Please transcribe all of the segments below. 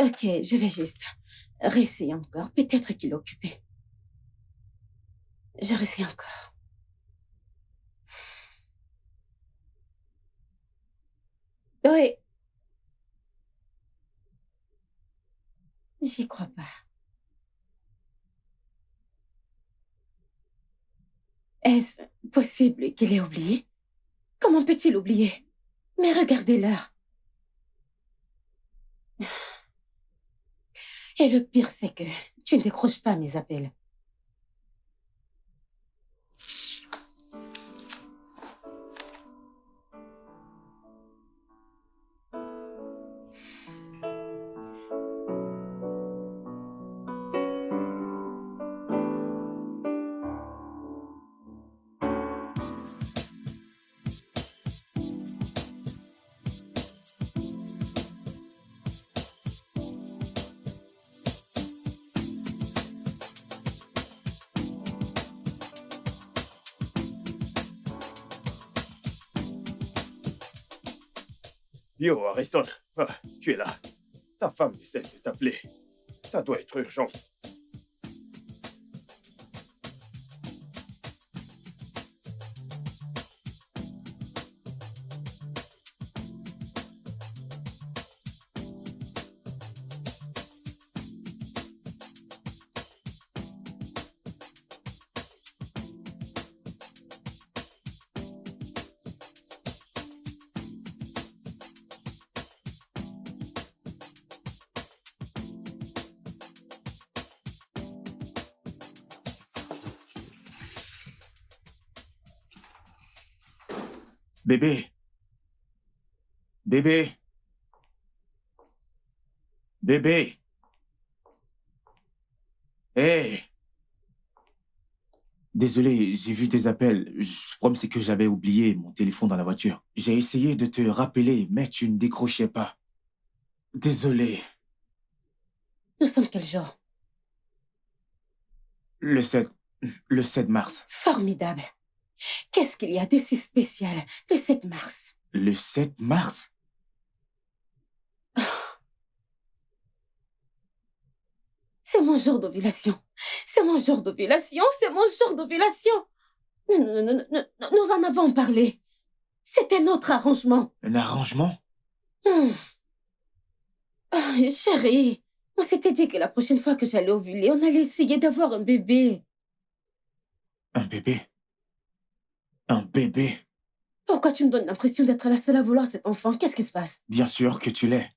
Ok, je vais juste réessayer encore. Peut-être qu'il est occupé. Je réessaye encore. Oui, j'y crois pas. Est-ce possible qu'il ait oublié? Comment peut-il oublier? Mais regardez l'heure. Et le pire, c'est que tu ne décroches pas mes appels. Yo, Harrison, tu es là. Ta femme ne cesse de t'appeler. Ça doit être urgent. Bébé, bébé, bébé. Hé! Désolé, j'ai vu tes appels. Le problème, c'est que j'avais oublié mon téléphone dans la voiture. J'ai essayé de te rappeler, mais tu ne décrochais pas. Désolé. Nous sommes quel jour? Le 7, le 7 mars. Formidable. Qu'est-ce qu'il y a de si spécial le 7 mars? Le 7 mars? C'est mon jour d'ovulation. C'est mon jour d'ovulation. C'est mon jour d'ovulation. Nous en avons parlé. C'était notre arrangement. Un arrangement? Hum. Ah, chérie, on s'était dit que la prochaine fois que j'allais ovuler, on allait essayer d'avoir un bébé. Un bébé? Un bébé? Pourquoi tu me donnes l'impression d'être la seule à vouloir cet enfant? Qu'est-ce qui se passe? Bien sûr que tu l'es.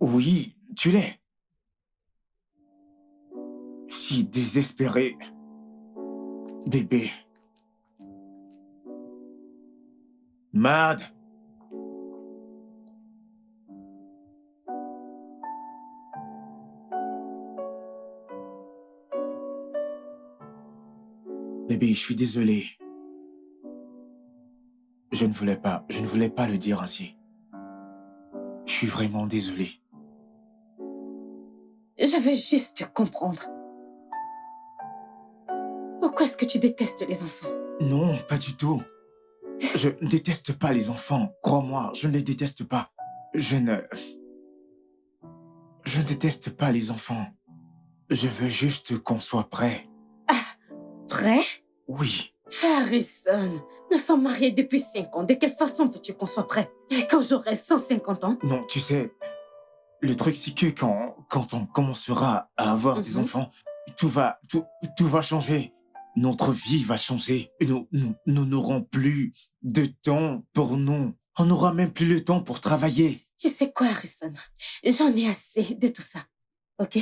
Oui, tu l'es. Si désespéré. Bébé. Mad. Bébé, je suis désolé. Je ne voulais pas le dire ainsi. Je suis vraiment désolé. Je veux juste te comprendre. Pourquoi est-ce que tu détestes les enfants? Non, pas du tout. Je ne déteste pas les enfants. Crois-moi, je ne les déteste pas. Je ne déteste pas les enfants. Je veux juste qu'on soit prêt. Prêt? Oui. Harrison, nous sommes mariés depuis 5 ans. De quelle façon veux-tu qu'on soit prêt? Et quand j'aurai 150 ans? Non, tu sais, le truc c'est que quand on commencera à avoir des enfants, tout va changer. Notre vie va changer. Nous n'aurons plus de temps pour nous. On n'aura même plus le temps pour travailler. Tu sais quoi, Harrison? J'en ai assez de tout ça. Ok?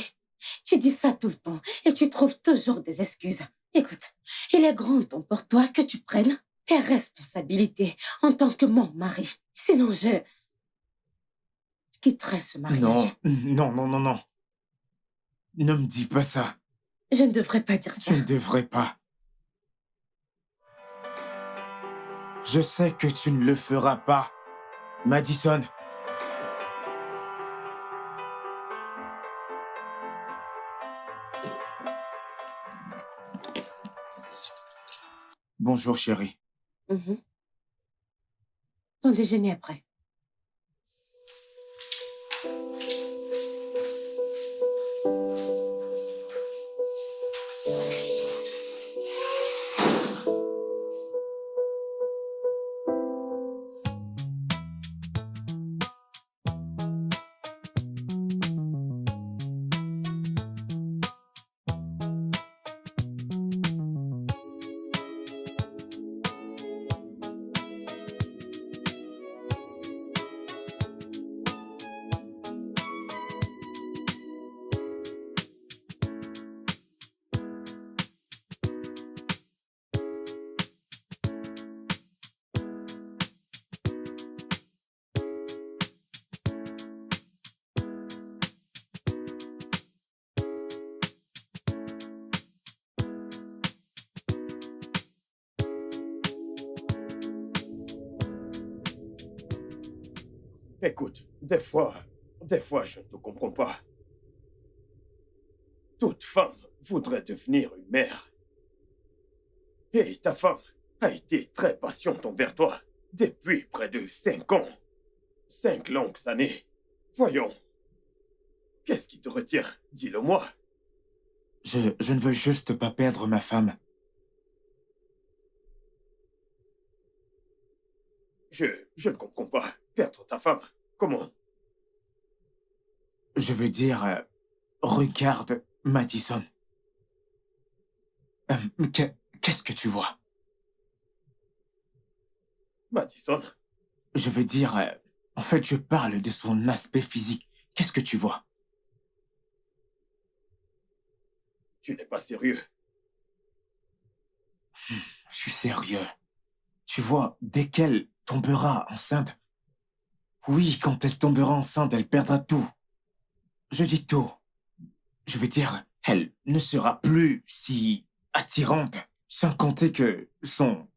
Tu dis ça tout le temps et tu trouves toujours des excuses. Écoute, il est grand temps pour toi que tu prennes tes responsabilités en tant que mon mari. Sinon, je quitterai ce mariage. Non. Ne me dis pas ça. Je ne devrais pas dire ça. Tu ne devrais pas. Je sais que tu ne le feras pas, Madison. Bonjour, chérie. Ton déjeuner après. Écoute, des fois, je ne te comprends pas. Toute femme voudrait devenir une mère. Et ta femme a été très patiente envers toi depuis près de 5 ans. 5 longues années. Voyons, qu'est-ce qui te retient? Dis-le-moi. Je ne veux juste pas perdre ma femme. Je ne comprends pas. Perdre ta femme. Comment? Je veux dire, regarde, Madison. Qu'est-ce que tu vois? Madison, Je veux dire, en fait, je parle de son aspect physique. Qu'est-ce que tu vois? tu n'es pas sérieux. Je suis sérieux. Tu vois, dès qu'elle tombera enceinte, oui, quand elle tombera enceinte, elle perdra tout. Je dis tout. Je veux dire, elle ne sera plus si attirante, sans compter que son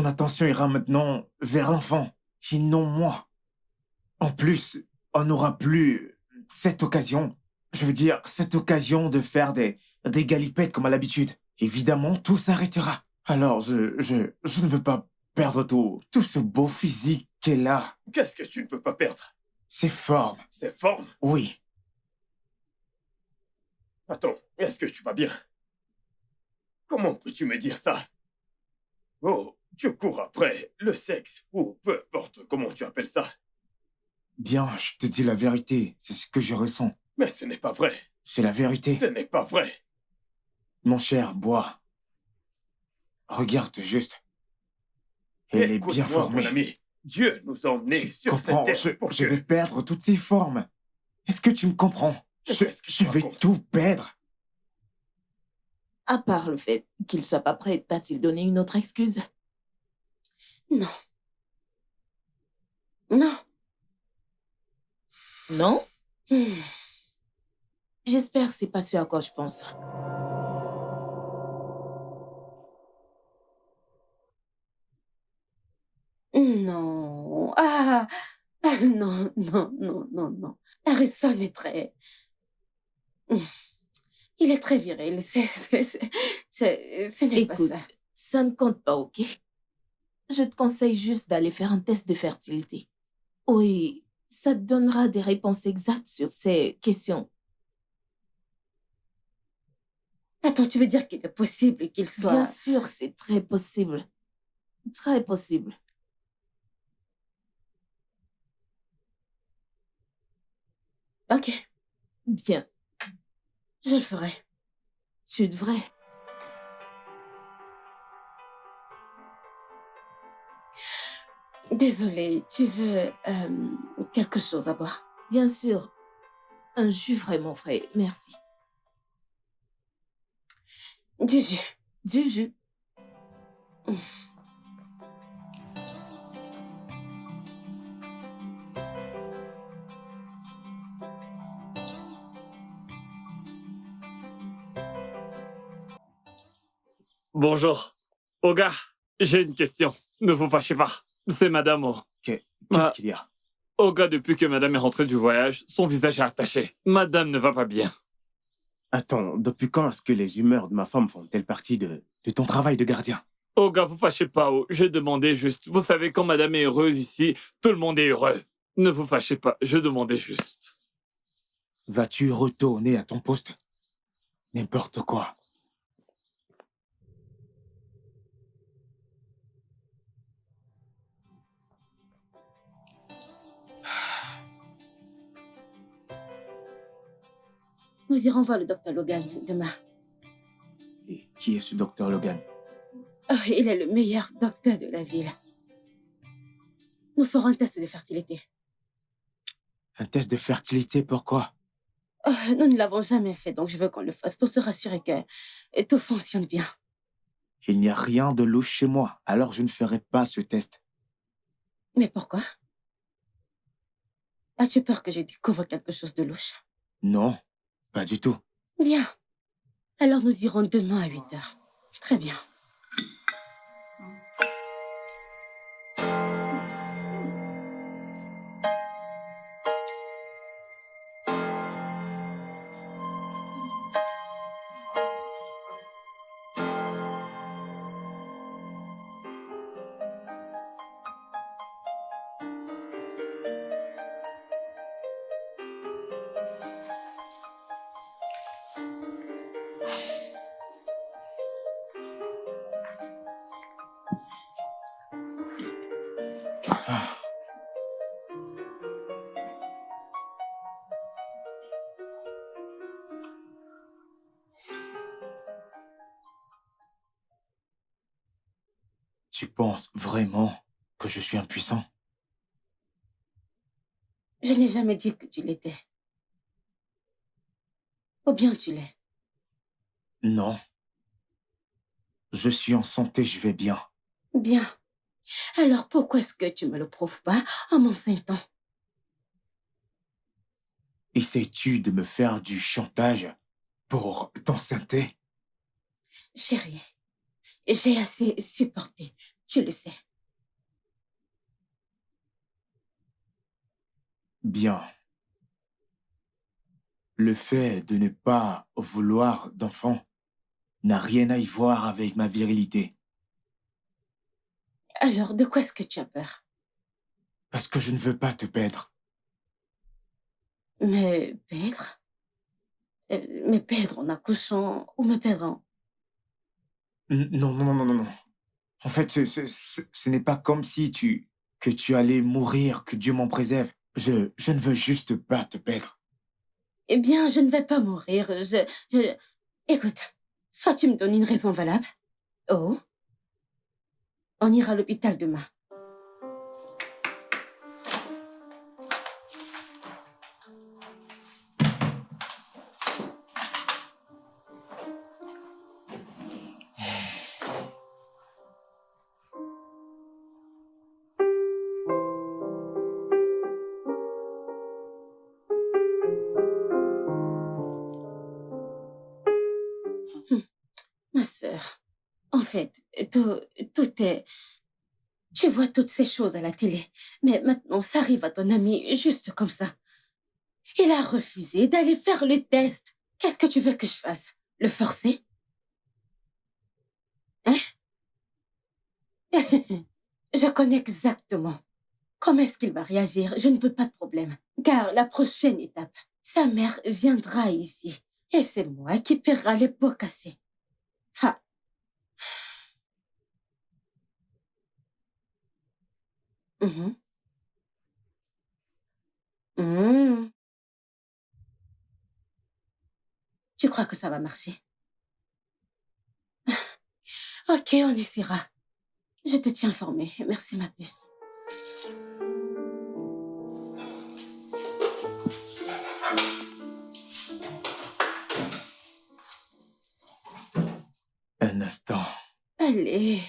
attention ira maintenant vers l'enfant, et non moi. En plus, on n'aura plus cette occasion, je veux dire, cette occasion de faire des galipettes comme à l'habitude. Évidemment, tout s'arrêtera. Alors, je ne veux pas perdre tout ce beau physique qu'elle a. Qu'est-ce que tu ne veux pas perdre? Ses formes, Ses formes? oui. Attends, est-ce que tu vas bien? Comment peux-tu me dire ça? Oh, tu cours après le sexe, ou peu importe comment tu appelles ça. Bien, je te dis la vérité, c'est ce que je ressens. Mais ce n'est pas vrai. C'est la vérité. Ce n'est pas vrai. Mon cher, bois. Regarde juste. Elle est bien Écoute-moi, formée. mon ami. Dieu nous a emmenés Tu sur comprends, cette terre pour je que... vais perdre toutes ces formes. Est-ce que tu me comprends? Qu'est-ce que Je tu vais racontes? tout perdre. À part le fait qu'il soit pas prêt, t'a-t-il donné une autre excuse? Non. Non. Non? Hmm. J'espère que c'est pas ce à quoi je pense. Non. Non, non, non, non, non. Harrison est très... Hmm. Il est très viril. Ce n'est pas Écoute, ça. ça ne compte pas, ok? Je te conseille juste d'aller faire un test de fertilité. Oui, ça te donnera des réponses exactes sur ces questions. Attends, tu veux dire qu'il est possible qu'il Bien soit... sûr, c'est très possible. Très possible. Ok, Bien, je le ferai. tu devrais. Désolée, tu veux quelque chose à boire? Bien sûr, un jus vraiment frais, merci. Du jus. Du jus. Bonjour. Oga, j'ai une question. Ne vous fâchez pas. C'est Madame O. Qu'est-ce Ah. qu'il y a? Oga, depuis que Madame est rentrée du voyage, son visage est attaché. Madame ne va pas bien. Attends, depuis quand est-ce que les humeurs de ma femme font-elles partie de ton travail de gardien? Oga, vous fâchez pas. J'ai demandé juste. Vous savez, quand Madame est heureuse ici, tout le monde est heureux. Ne vous fâchez pas. Je demandais juste. Vas-tu retourner à ton poste? N'importe quoi. Nous irons voir le docteur Logan demain. Et qui est ce docteur Logan? Oh, il est le meilleur docteur de la ville. Nous ferons un test de fertilité. Un test de fertilité, pourquoi? Oh, nous ne l'avons jamais fait, donc je veux qu'on le fasse pour se rassurer que tout fonctionne bien. Il n'y a rien de louche chez moi, alors je ne ferai pas ce test. Mais pourquoi? As-tu peur que je découvre quelque chose de louche? Non, pas du tout. Bien. Alors nous irons demain à 8h. Très bien. Ah, tu penses vraiment que je suis impuissant? Je n'ai jamais dit que tu l'étais. Ou bien tu l'es. Non, je suis en santé, je vais bien. Bien. Alors pourquoi est-ce que tu me le prouves pas en m'enseignant? Essaies-tu de me faire du chantage pour t'enceinte? Chérie, j'ai assez supporté. Tu le sais. Bien. Le fait de ne pas vouloir d'enfant n'a rien à y voir avec ma virilité, Alors de quoi est-ce que tu as peur? parce que je ne veux pas te perdre. Me perdre? Me perdre en accouchant ou me perdre en... Non, non, non, non, non, non. En fait, ce n'est pas comme si que tu allais mourir, que Dieu m'en préserve. Je ne veux juste pas te perdre. Eh bien, je ne vais pas mourir. Écoute, soit tu me donnes une raison valable. Oh, on ira à l'hôpital demain. Hum, Ma sœur, en fait, tout, tout est... Tu vois toutes ces choses à la télé, mais maintenant ça arrive à ton ami juste comme ça. Il a refusé d'aller faire le test. Qu'est-ce que tu veux que je fasse? Le forcer? Hein? Je connais exactement comment est-ce qu'il va réagir. Je ne veux pas de problème. Car la prochaine étape, sa mère viendra ici. Et c'est moi qui paiera les pots cassés. Ah, mhm. Mhm. Tu crois que ça va marcher? Ok, on essaiera. Je te tiens informée. Merci, ma puce. Un instant. Allez.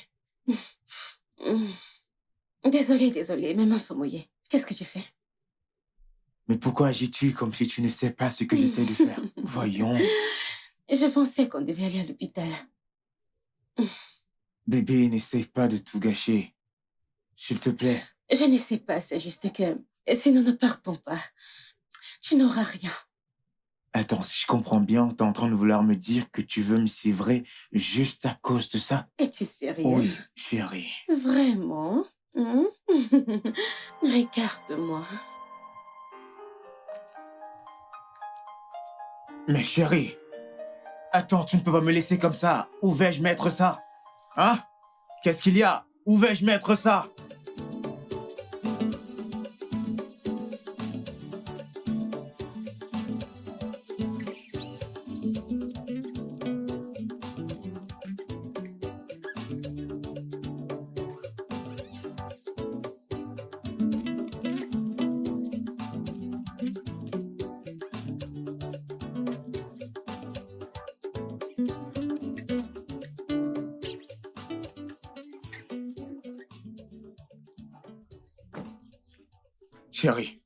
Mm. Désolée, désolée, mes mains sont mouillées. Qu'est-ce que tu fais? Mais pourquoi agis-tu comme si tu ne sais pas ce que j'essaie de faire? Voyons. Je pensais qu'on devait aller à l'hôpital. Bébé, n'essaie pas de tout gâcher. S'il te plaît. Je ne sais pas, c'est juste que si nous ne partons pas, tu n'auras rien. Attends, si je comprends bien, t'es en train de vouloir me dire que tu veux me sévrer juste à cause de ça? Es-tu sérieux? Oui, chérie. Vraiment? Regarde-moi. Mais chérie, attends, tu ne peux pas me laisser comme ça. Où vais-je mettre ça? Hein? Qu'est-ce qu'il y a? Où vais-je mettre ça? Chérie,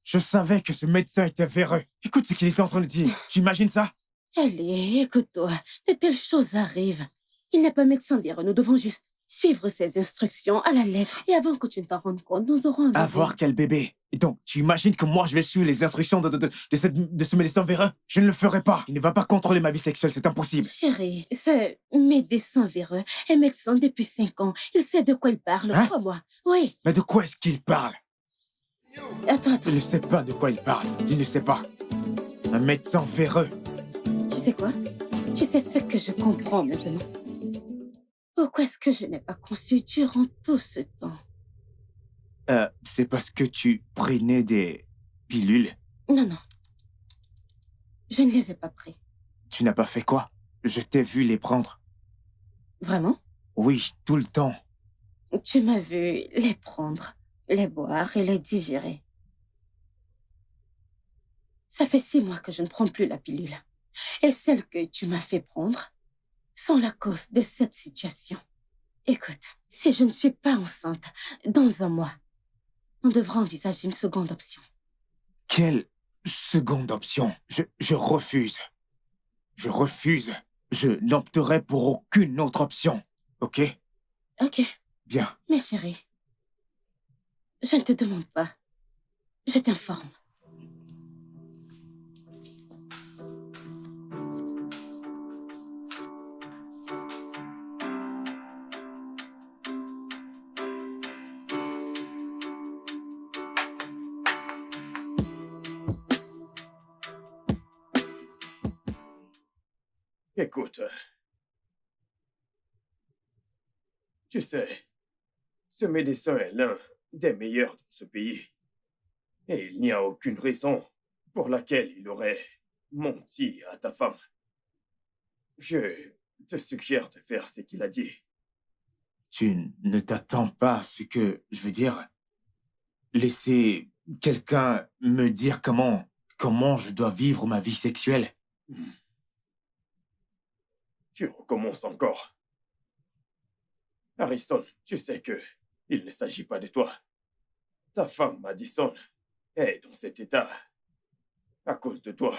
je savais que ce médecin était véreux. Écoute ce qu'il était en train de dire. Tu imagines ça? Allez, écoute-toi. De telles choses arrivent. Il n'est pas médecin véreux. Nous devons juste suivre ses instructions à la lettre. Et avant que tu ne t'en rendes compte, nous aurons un bébé. Avoir quel bébé? Et donc, tu imagines que moi, je vais suivre les instructions de ce médecin véreux? Je ne le ferai pas. Il ne va pas contrôler ma vie sexuelle, c'est impossible. Chérie, ce médecin véreux est médecin depuis 5 ans. Il sait de quoi il parle, Hein? crois-moi. Oui. Mais de quoi est-ce qu'il parle? Attends. Je ne sais pas de quoi il parle. Je ne sais pas. Un médecin véreux. Tu sais quoi? Tu sais ce que je comprends maintenant. Pourquoi est-ce que je n'ai pas conçu durant tout ce temps? C'est parce que tu prenais des pilules. Non, non. Je ne les ai pas pris. Tu n'as pas fait quoi? Je t'ai vu les prendre. Vraiment? Oui, tout le temps. Tu m'as vu les prendre, les boire et les digérer. Ça fait 6 mois que je ne prends plus la pilule. Et celles que tu m'as fait prendre sont la cause de cette situation. Écoute, si je ne suis pas enceinte dans un mois, on devra envisager une seconde option. Quelle seconde option? Je refuse. Je refuse. Je n'opterai pour aucune autre option. Ok? Ok, Bien. mais chérie, je ne te demande pas. Je t'informe. Écoute, tu sais, ce médecin est l'un des meilleurs de ce pays. Et il n'y a aucune raison pour laquelle il aurait menti à ta femme. Je te suggère de faire ce qu'il a dit. Tu ne t'attends pas à ce que, je veux dire, laisser quelqu'un me dire comment je dois vivre ma vie sexuelle. Tu recommences encore. Harrison, tu sais que il ne s'agit pas de toi. Ta femme, Madison, est dans cet état à cause de toi.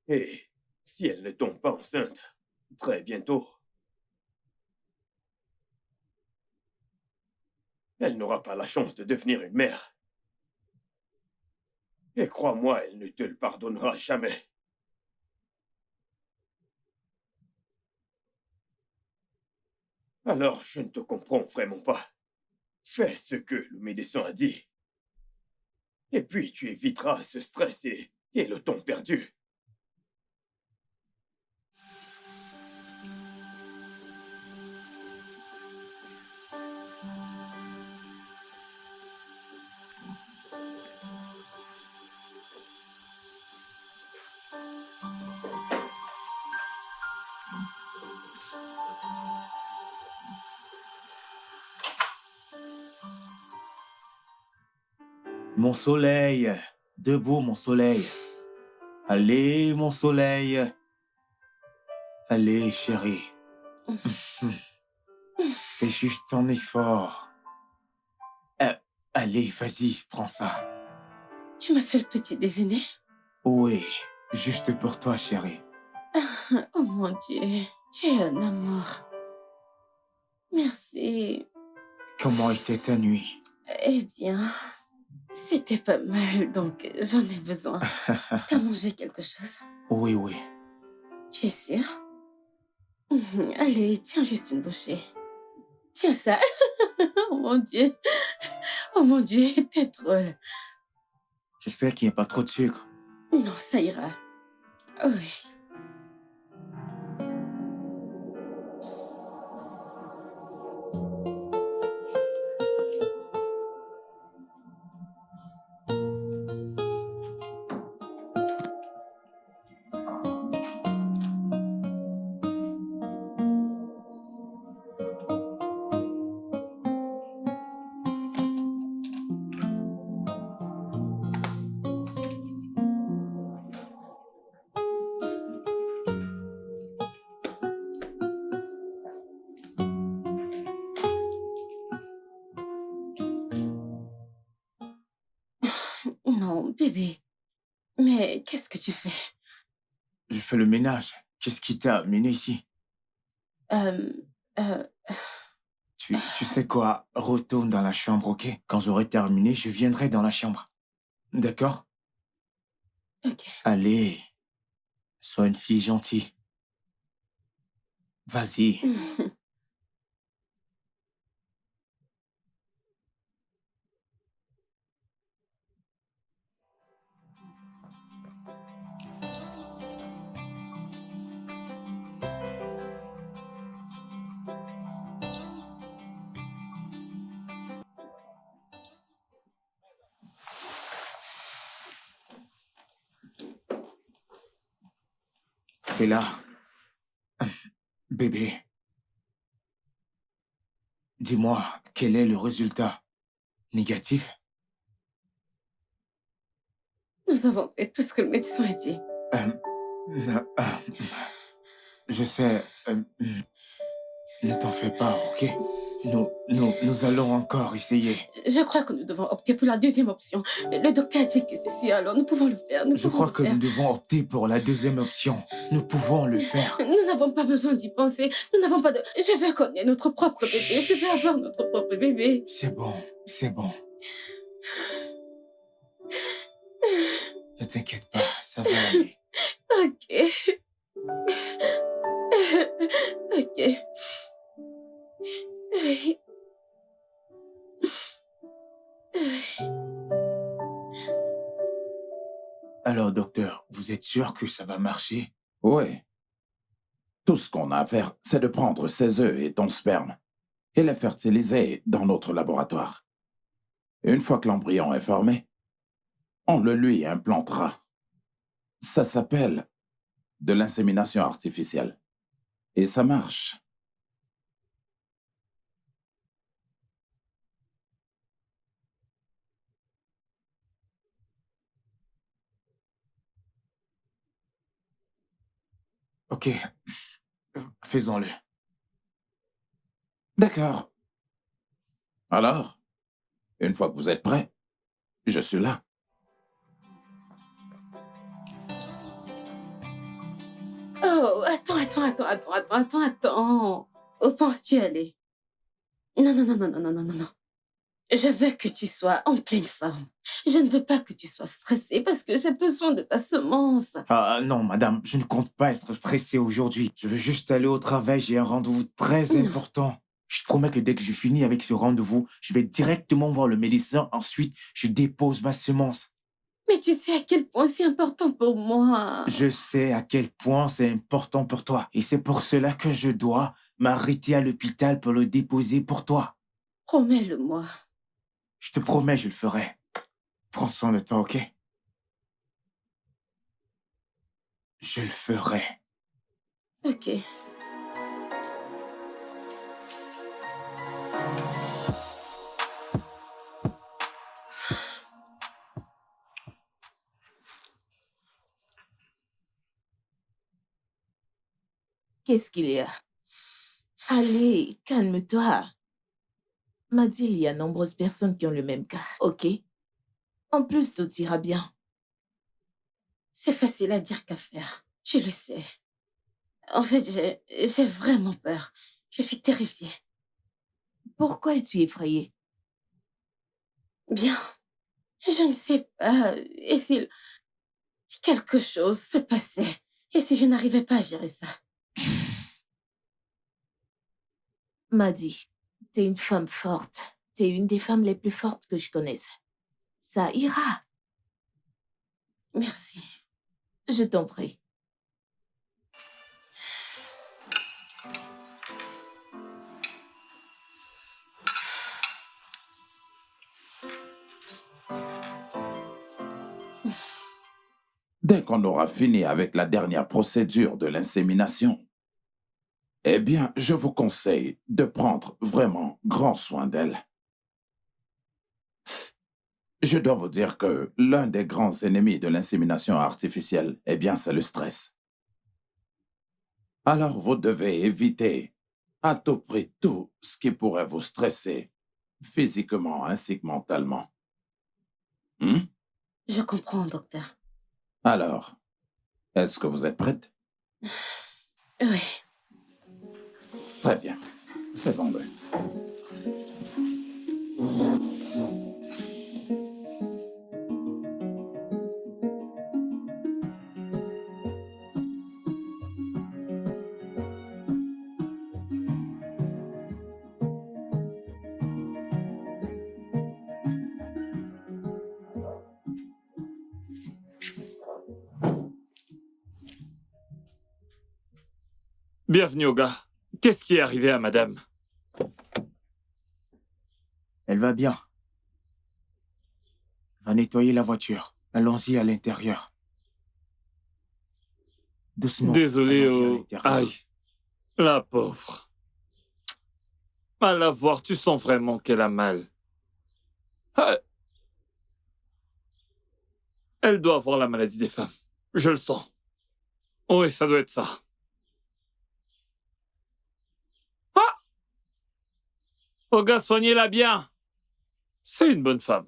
Et si elle ne tombe pas enceinte très bientôt, elle n'aura pas la chance de devenir une mère. Et crois-moi, elle ne te le pardonnera jamais. Alors, je ne te comprends vraiment pas. Fais ce que le médecin a dit. Et puis, tu éviteras ce stress et le temps perdu. Mon soleil, debout mon soleil. Allez, mon soleil. Allez, chérie. Fais juste un effort. Allez, vas-y, prends ça. Tu m'as fait le petit déjeuner? Oui, juste pour toi, chérie. Oh mon Dieu, tu es un amour. Merci. Comment était ta nuit? Eh bien, c'était pas mal, donc j'en ai besoin. T'as mangé quelque chose? Oui, oui. Tu es sûr? Allez, tiens juste une bouchée. Tiens ça. Oh mon Dieu. Oh mon Dieu, t'es drôle. J'espère qu'il n'y a pas trop de sucre. Non, ça ira. Oui. Non, bébé. Mais qu'est-ce que tu fais? Je fais le ménage. Qu'est-ce qui t'a amené ici? Euh, euh, Tu sais quoi? Retourne dans la chambre, ok? Quand j'aurai terminé, je viendrai dans la chambre. D'accord? ok. Allez, sois une fille gentille. Vas-y. T'es là. Bébé, dis-moi, quel est le résultat? Négatif? Nous avons fait tout ce que le médecin a dit. Euh, je sais, ne t'en fais pas, ok? Nous allons encore essayer. Je crois que nous devons opter pour la deuxième option. Le docteur a dit que c'est si, alors nous pouvons le faire. Nous Je pouvons crois le que faire. nous devons opter pour la deuxième option. Nous pouvons le faire. Nous n'avons pas besoin d'y penser. Nous n'avons pas de... Je veux qu'on ait notre propre bébé. Je veux avoir notre propre bébé. C'est bon, c'est bon. Ne t'inquiète pas, ça va aller. Ok. Ok. Oui. Alors, docteur, vous êtes sûr que ça va marcher? Oui. Tout ce qu'on a à faire, c'est de prendre ces œufs et ton sperme et les fertiliser dans notre laboratoire. Une fois que l'embryon est formé, on le lui implantera. Ça s'appelle de l'insémination artificielle. Et ça marche. Ok, faisons-le. D'accord. Alors, une fois que vous êtes prêts, je suis là. Oh, attends. Où penses-tu aller? Non. Je veux que tu sois en pleine forme. Je ne veux pas que tu sois stressée parce que j'ai besoin de ta semence. Ah non, madame, je ne compte pas être stressé aujourd'hui. Je veux juste aller au travail, j'ai un rendez-vous très Non. important. Je te promets que dès que je finis avec ce rendez-vous, je vais directement voir le médecin. Ensuite, je dépose ma semence. Mais tu sais à quel point c'est important pour moi. Je sais à quel point c'est important pour toi. Et c'est pour cela que je dois m'arrêter à l'hôpital pour le déposer pour toi. Promets-le-moi. Je te promets, je le ferai. Prends soin de toi, ok? Je le ferai. Ok. Qu'est-ce qu'il y a? Allez, calme-toi. M'a dit, il y a nombreuses personnes qui ont le même cas, ok? En plus, tout ira bien. C'est facile à dire qu'à faire. Tu le sais. En fait, j'ai vraiment peur. Je suis terrifiée. Pourquoi es-tu effrayée? Bien. Je ne sais pas. Et si quelque chose se passait? Et si je n'arrivais pas à gérer ça? M'a dit, t'es une femme forte. T'es une des femmes les plus fortes que je connaisse. Ça ira. Merci. Je t'en prie. Dès qu'on aura fini avec la dernière procédure de l'insémination, eh bien, je vous conseille de prendre vraiment grand soin d'elle. Je dois vous dire que l'un des grands ennemis de l'insémination artificielle, eh bien, c'est le stress. Alors, vous devez éviter à tout prix tout ce qui pourrait vous stresser, physiquement ainsi que mentalement. Je comprends, docteur. Alors, est-ce que vous êtes prête? Oui. Très bien. Faisons-le. Bienvenue au gars. Qu'est-ce qui est arrivé à madame? Elle va bien. Va nettoyer la voiture. Allons-y à l'intérieur. Doucement. Désolé, Allons-y à oh. l'intérieur. Aïe, la pauvre. À la voir, tu sens vraiment qu'elle a mal. Ah, elle doit avoir la maladie des femmes. Je le sens. Oui, ça doit être ça. Ah! Oh gars, soignez-la bien. C'est une bonne femme.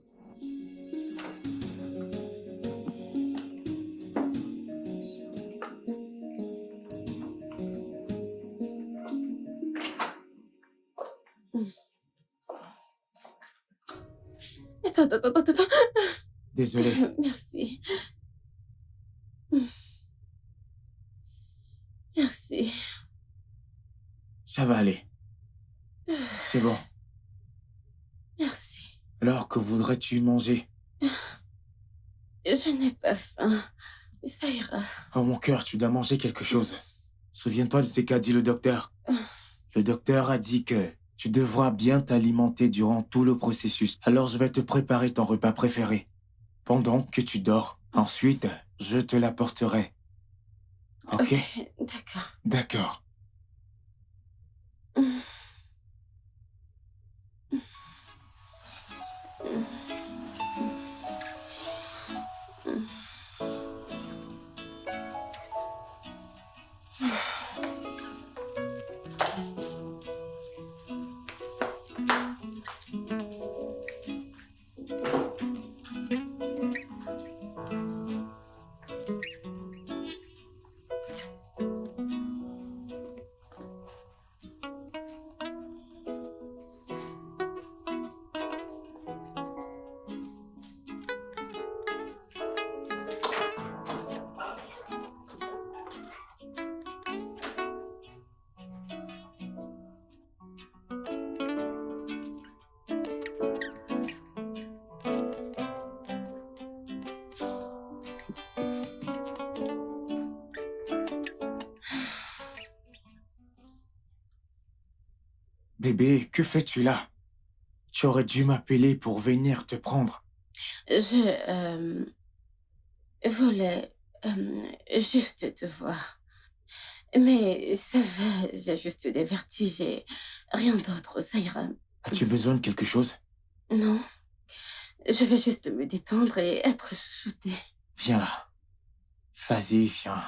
Attends. Désolé. Merci. Merci. Ça va aller. C'est bon. Merci. Alors, que voudrais-tu manger? Je n'ai pas faim. Ça ira. Oh mon cœur, tu dois manger quelque chose. Souviens-toi de ce qu'a dit le docteur. Le docteur a dit que tu devras bien t'alimenter durant tout le processus. Alors je vais te préparer ton repas préféré pendant que tu dors. Ensuite, je te l'apporterai. Ok? D'accord. D'accord. Bébé, que fais-tu là? Tu aurais dû m'appeler pour venir te prendre. Je voulais juste te voir. Mais ça va, j'ai juste des vertiges et rien d'autre, ça ira. As-tu besoin de quelque chose? Non, je vais juste me détendre et être chouchoutée. Viens là. Vas-y, viens.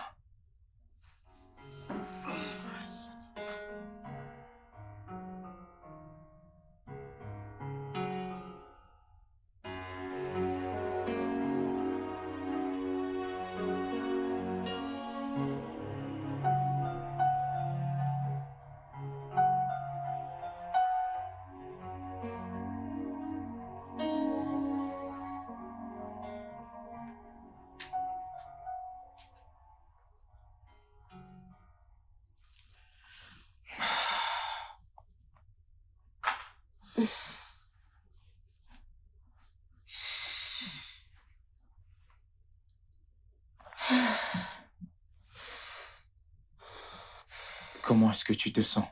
Comment est-ce que tu te sens?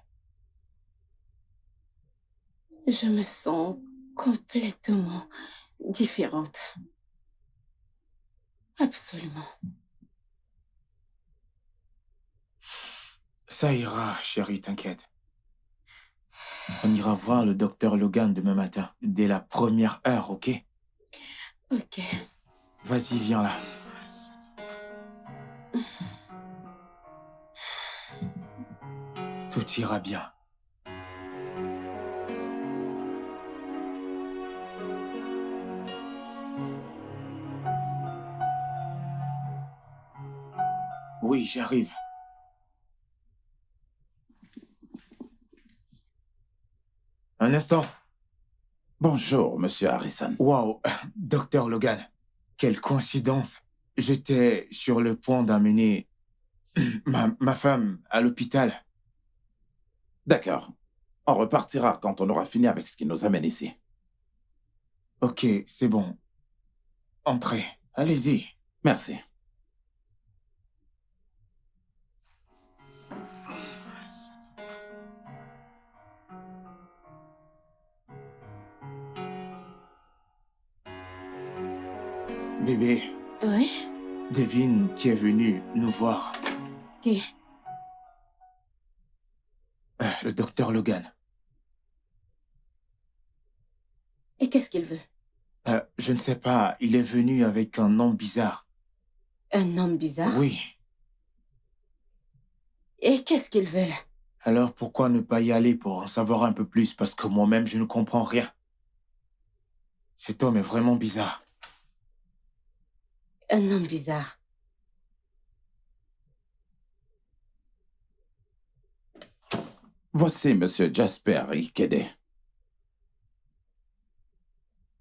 Je me sens complètement différente. Absolument. Ça ira, chérie, t'inquiète. On ira voir le docteur Logan demain matin, dès la première heure, ok? Ok. Vas-y, viens là. Tout ira bien. Oui, j'arrive. Un instant. Bonjour, monsieur Harrison. Wow, docteur Logan. Quelle coïncidence. J'étais sur le point d'amener ma femme à l'hôpital. D'accord. On repartira quand on aura fini avec ce qui nous amène ici. Ok, c'est bon. Entrez. Allez-y. Merci. Bébé, Oui? devine qui est venu nous voir. Qui? Le docteur Logan. Et qu'est-ce qu'il veut? Je ne sais pas, il est venu avec un nom bizarre. Un homme bizarre? Oui. Et qu'est-ce qu'il veut là? Alors pourquoi ne pas y aller pour en savoir un peu plus? Parce que moi-même, je ne comprends rien. Cet homme est vraiment bizarre. Un homme bizarre. Voici Monsieur Jasper Ikede.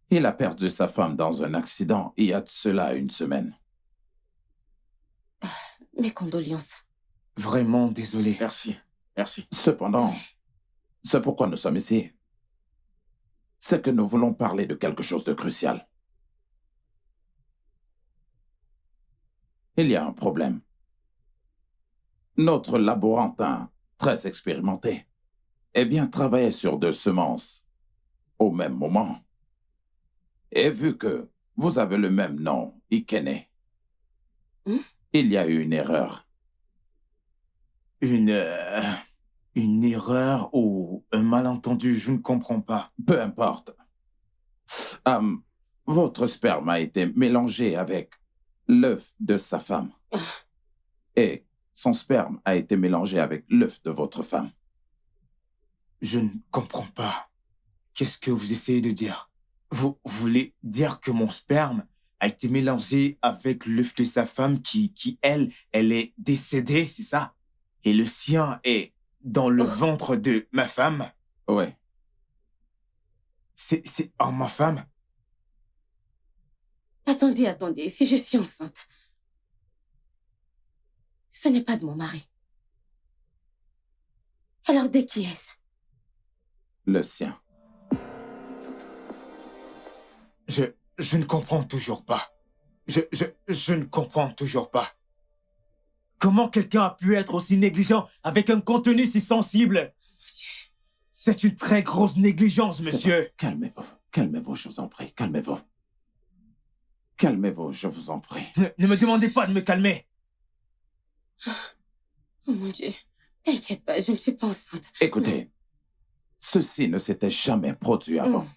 Il a perdu sa femme dans un accident il y a de cela 1 semaine. Mes condoléances. Vraiment désolé. Merci. Merci. Cependant, c'est pourquoi nous sommes ici. C'est que nous voulons parler de quelque chose de crucial. Il y a un problème. Notre laborantin, très expérimenté, travaillait sur 2 semences au même moment. Et vu que vous avez le même nom, Ikene, il y a eu une erreur. Une erreur ou un malentendu, je ne comprends pas. Peu importe. Votre sperme a été mélangé avec l'œuf de sa femme. Et son sperme a été mélangé avec l'œuf de votre femme. Je ne comprends pas. Qu'est-ce que vous essayez de dire? Vous voulez dire que mon sperme a été mélangé avec l'œuf de sa femme qui elle est décédée, c'est ça? Et le sien est dans le ventre de ma femme? Oui. C'est ma femme? Attendez, si je suis enceinte, ce n'est pas de mon mari. Alors de qui est-ce? Le sien. Je ne comprends toujours pas. Je ne comprends toujours pas. Comment quelqu'un a pu être aussi négligent avec un contenu si sensible? C'est une très grosse négligence, monsieur. Calmez-vous. Calmez-vous, je vous en prie. Calmez-vous. Calmez-vous, je vous en prie. Ne me demandez pas de me calmer. Oh mon Dieu, t'inquiète pas, je ne suis pas enceinte. Écoutez, ceci ne s'était jamais produit avant.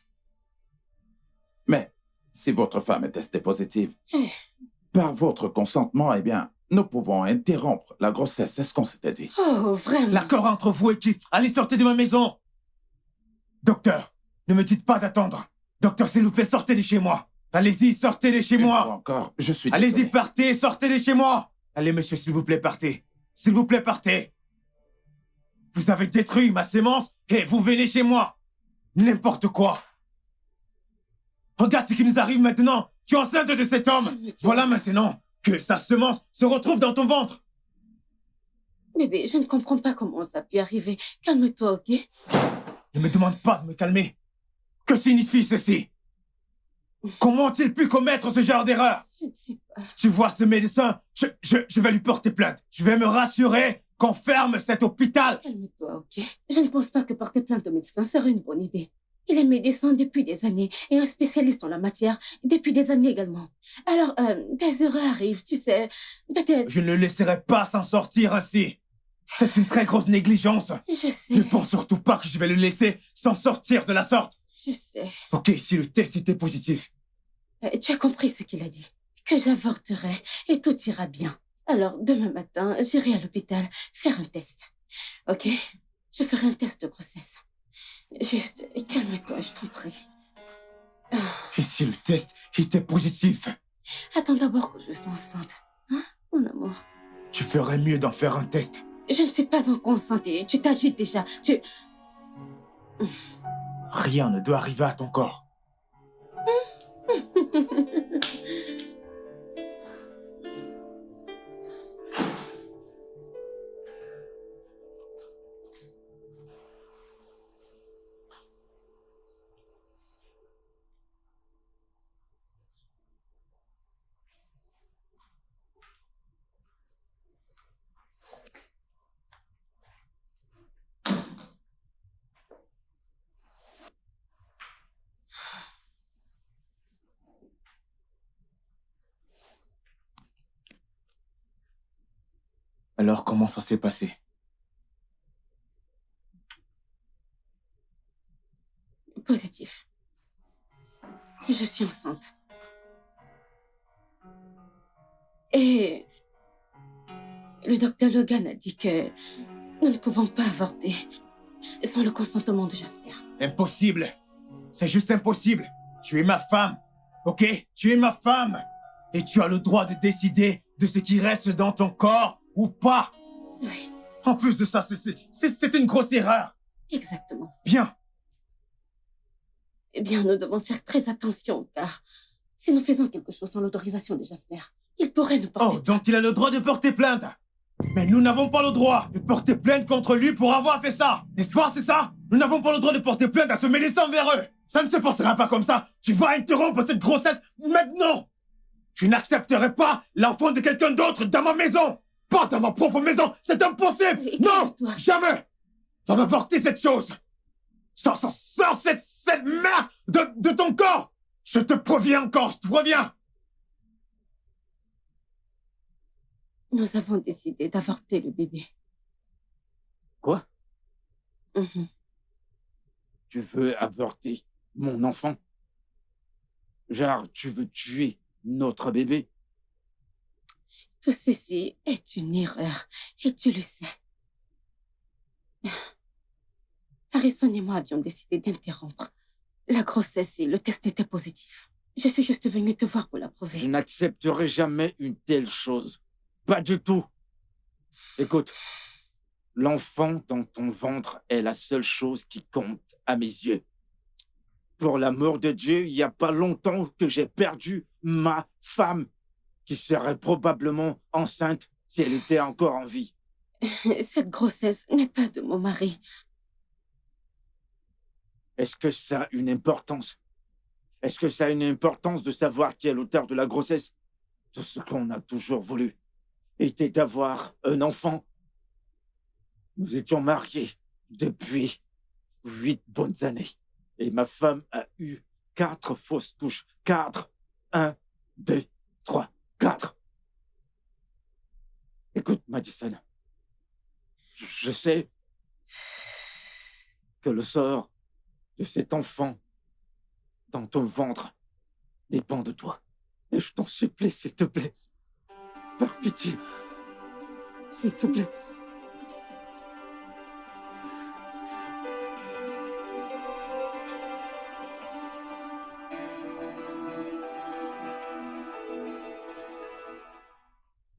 Mais si votre femme est testée positive, par votre consentement, nous pouvons interrompre la grossesse. C'est ce qu'on s'était dit. Oh, vraiment? L'accord entre vous et qui? Allez, sortez de ma maison. Docteur, ne me dites pas d'attendre. Docteur, s'il vous plaît, sortez de chez moi. Allez-y, sortez de chez Une moi. fois encore, je suis désolé. Allez-y, partez, sortez de chez moi. Allez, monsieur, s'il vous plaît, partez. S'il vous plaît, partez. Vous avez détruit ma sémence et vous venez chez moi. N'importe quoi. Regarde ce qui nous arrive maintenant. Tu es enceinte de cet homme. Voilà maintenant que sa semence se retrouve dans ton ventre. Bébé, je ne comprends pas comment ça a pu arriver. Calme-toi, ok? Ne me demande pas de me calmer. Que signifie ceci? Comment ont-ils pu commettre ce genre d'erreur? Je ne sais pas. Tu vois ce médecin? Je vais lui porter plainte. Je vais me rassurer qu'on ferme cet hôpital. Calme-toi, ok? Je ne pense pas que porter plainte au médecin serait une bonne idée. Il est médecin depuis des années et un spécialiste en la matière depuis des années également. Alors, des erreurs arrivent, tu sais. Peut-être... Je ne le laisserai pas s'en sortir ainsi. C'est une très grosse négligence. Je sais. Ne pense surtout pas que je vais le laisser s'en sortir de la sorte. Je sais. Ok, si le test était positif. Tu as compris ce qu'il a dit. Que j'avorterai et tout ira bien. Alors, demain matin, j'irai à l'hôpital faire un test. Ok? Je ferai un test de grossesse. Juste, calme-toi, je t'en prie. Et si le test était positif? Attends d'abord que je sois enceinte. Hein, mon amour? Tu ferais mieux d'en faire un test. Je ne suis pas encore enceinte et tu t'agites déjà. Rien ne doit arriver à ton corps. Alors, comment ça s'est passé? Positif. Je suis enceinte. Et le docteur Logan a dit que nous ne pouvons pas avorter sans le consentement de Jasper. Impossible. C'est juste impossible. Tu es ma femme, ok? Tu es ma femme. Et tu as le droit de décider de ce qui reste dans ton corps ou pas. Oui, En plus de ça, c'est une grosse erreur. exactement. Bien. Eh bien, nous devons faire très attention, car si nous faisons quelque chose sans l'autorisation de Jasper, il pourrait nous porter... Oh, donc il a le droit de porter plainte. Mais nous n'avons pas le droit de porter plainte contre lui pour avoir fait ça. N'est-ce pas, c'est ça? Nous n'avons pas le droit de porter plainte à se mêler sans vers eux. Ça ne se passera pas comme ça. Tu vas interrompre cette grossesse maintenant. Je n'accepterai pas l'enfant de quelqu'un d'autre dans ma maison. Pas dans ma propre maison. C'est impossible. Et Non, calme-toi. jamais. Va m'avorter cette chose. Sors cette merde de ton corps. Je te préviens encore, je te préviens. Nous avons décidé d'avorter le bébé. Quoi? Mhm. Tu veux avorter mon enfant? Genre, tu veux tuer notre bébé? Tout ceci est une erreur, et tu le sais. Harrison et moi avions décidé d'interrompre la grossesse et le test était positif. Je suis juste venue te voir pour l'approuver. Je n'accepterai jamais une telle chose. Pas du tout. Écoute, l'enfant dans ton ventre est la seule chose qui compte à mes yeux. Pour l'amour de Dieu, il n'y a pas longtemps que j'ai perdu ma femme, qui serait probablement enceinte si elle était encore en vie. Cette grossesse n'est pas de mon mari. Est-ce que ça a une importance? Est-ce que ça a une importance de savoir qui est l'auteur de la grossesse? Tout ce qu'on a toujours voulu était d'avoir un enfant. Nous étions mariés depuis 8 bonnes années. Et ma femme a eu 4 fausses couches. 4. 1, 2, 3, 4. Écoute, Madison. Je sais que le sort de cet enfant dans ton ventre dépend de toi. Et je t'en supplie, s'il te plaît. Par pitié. S'il te plaît.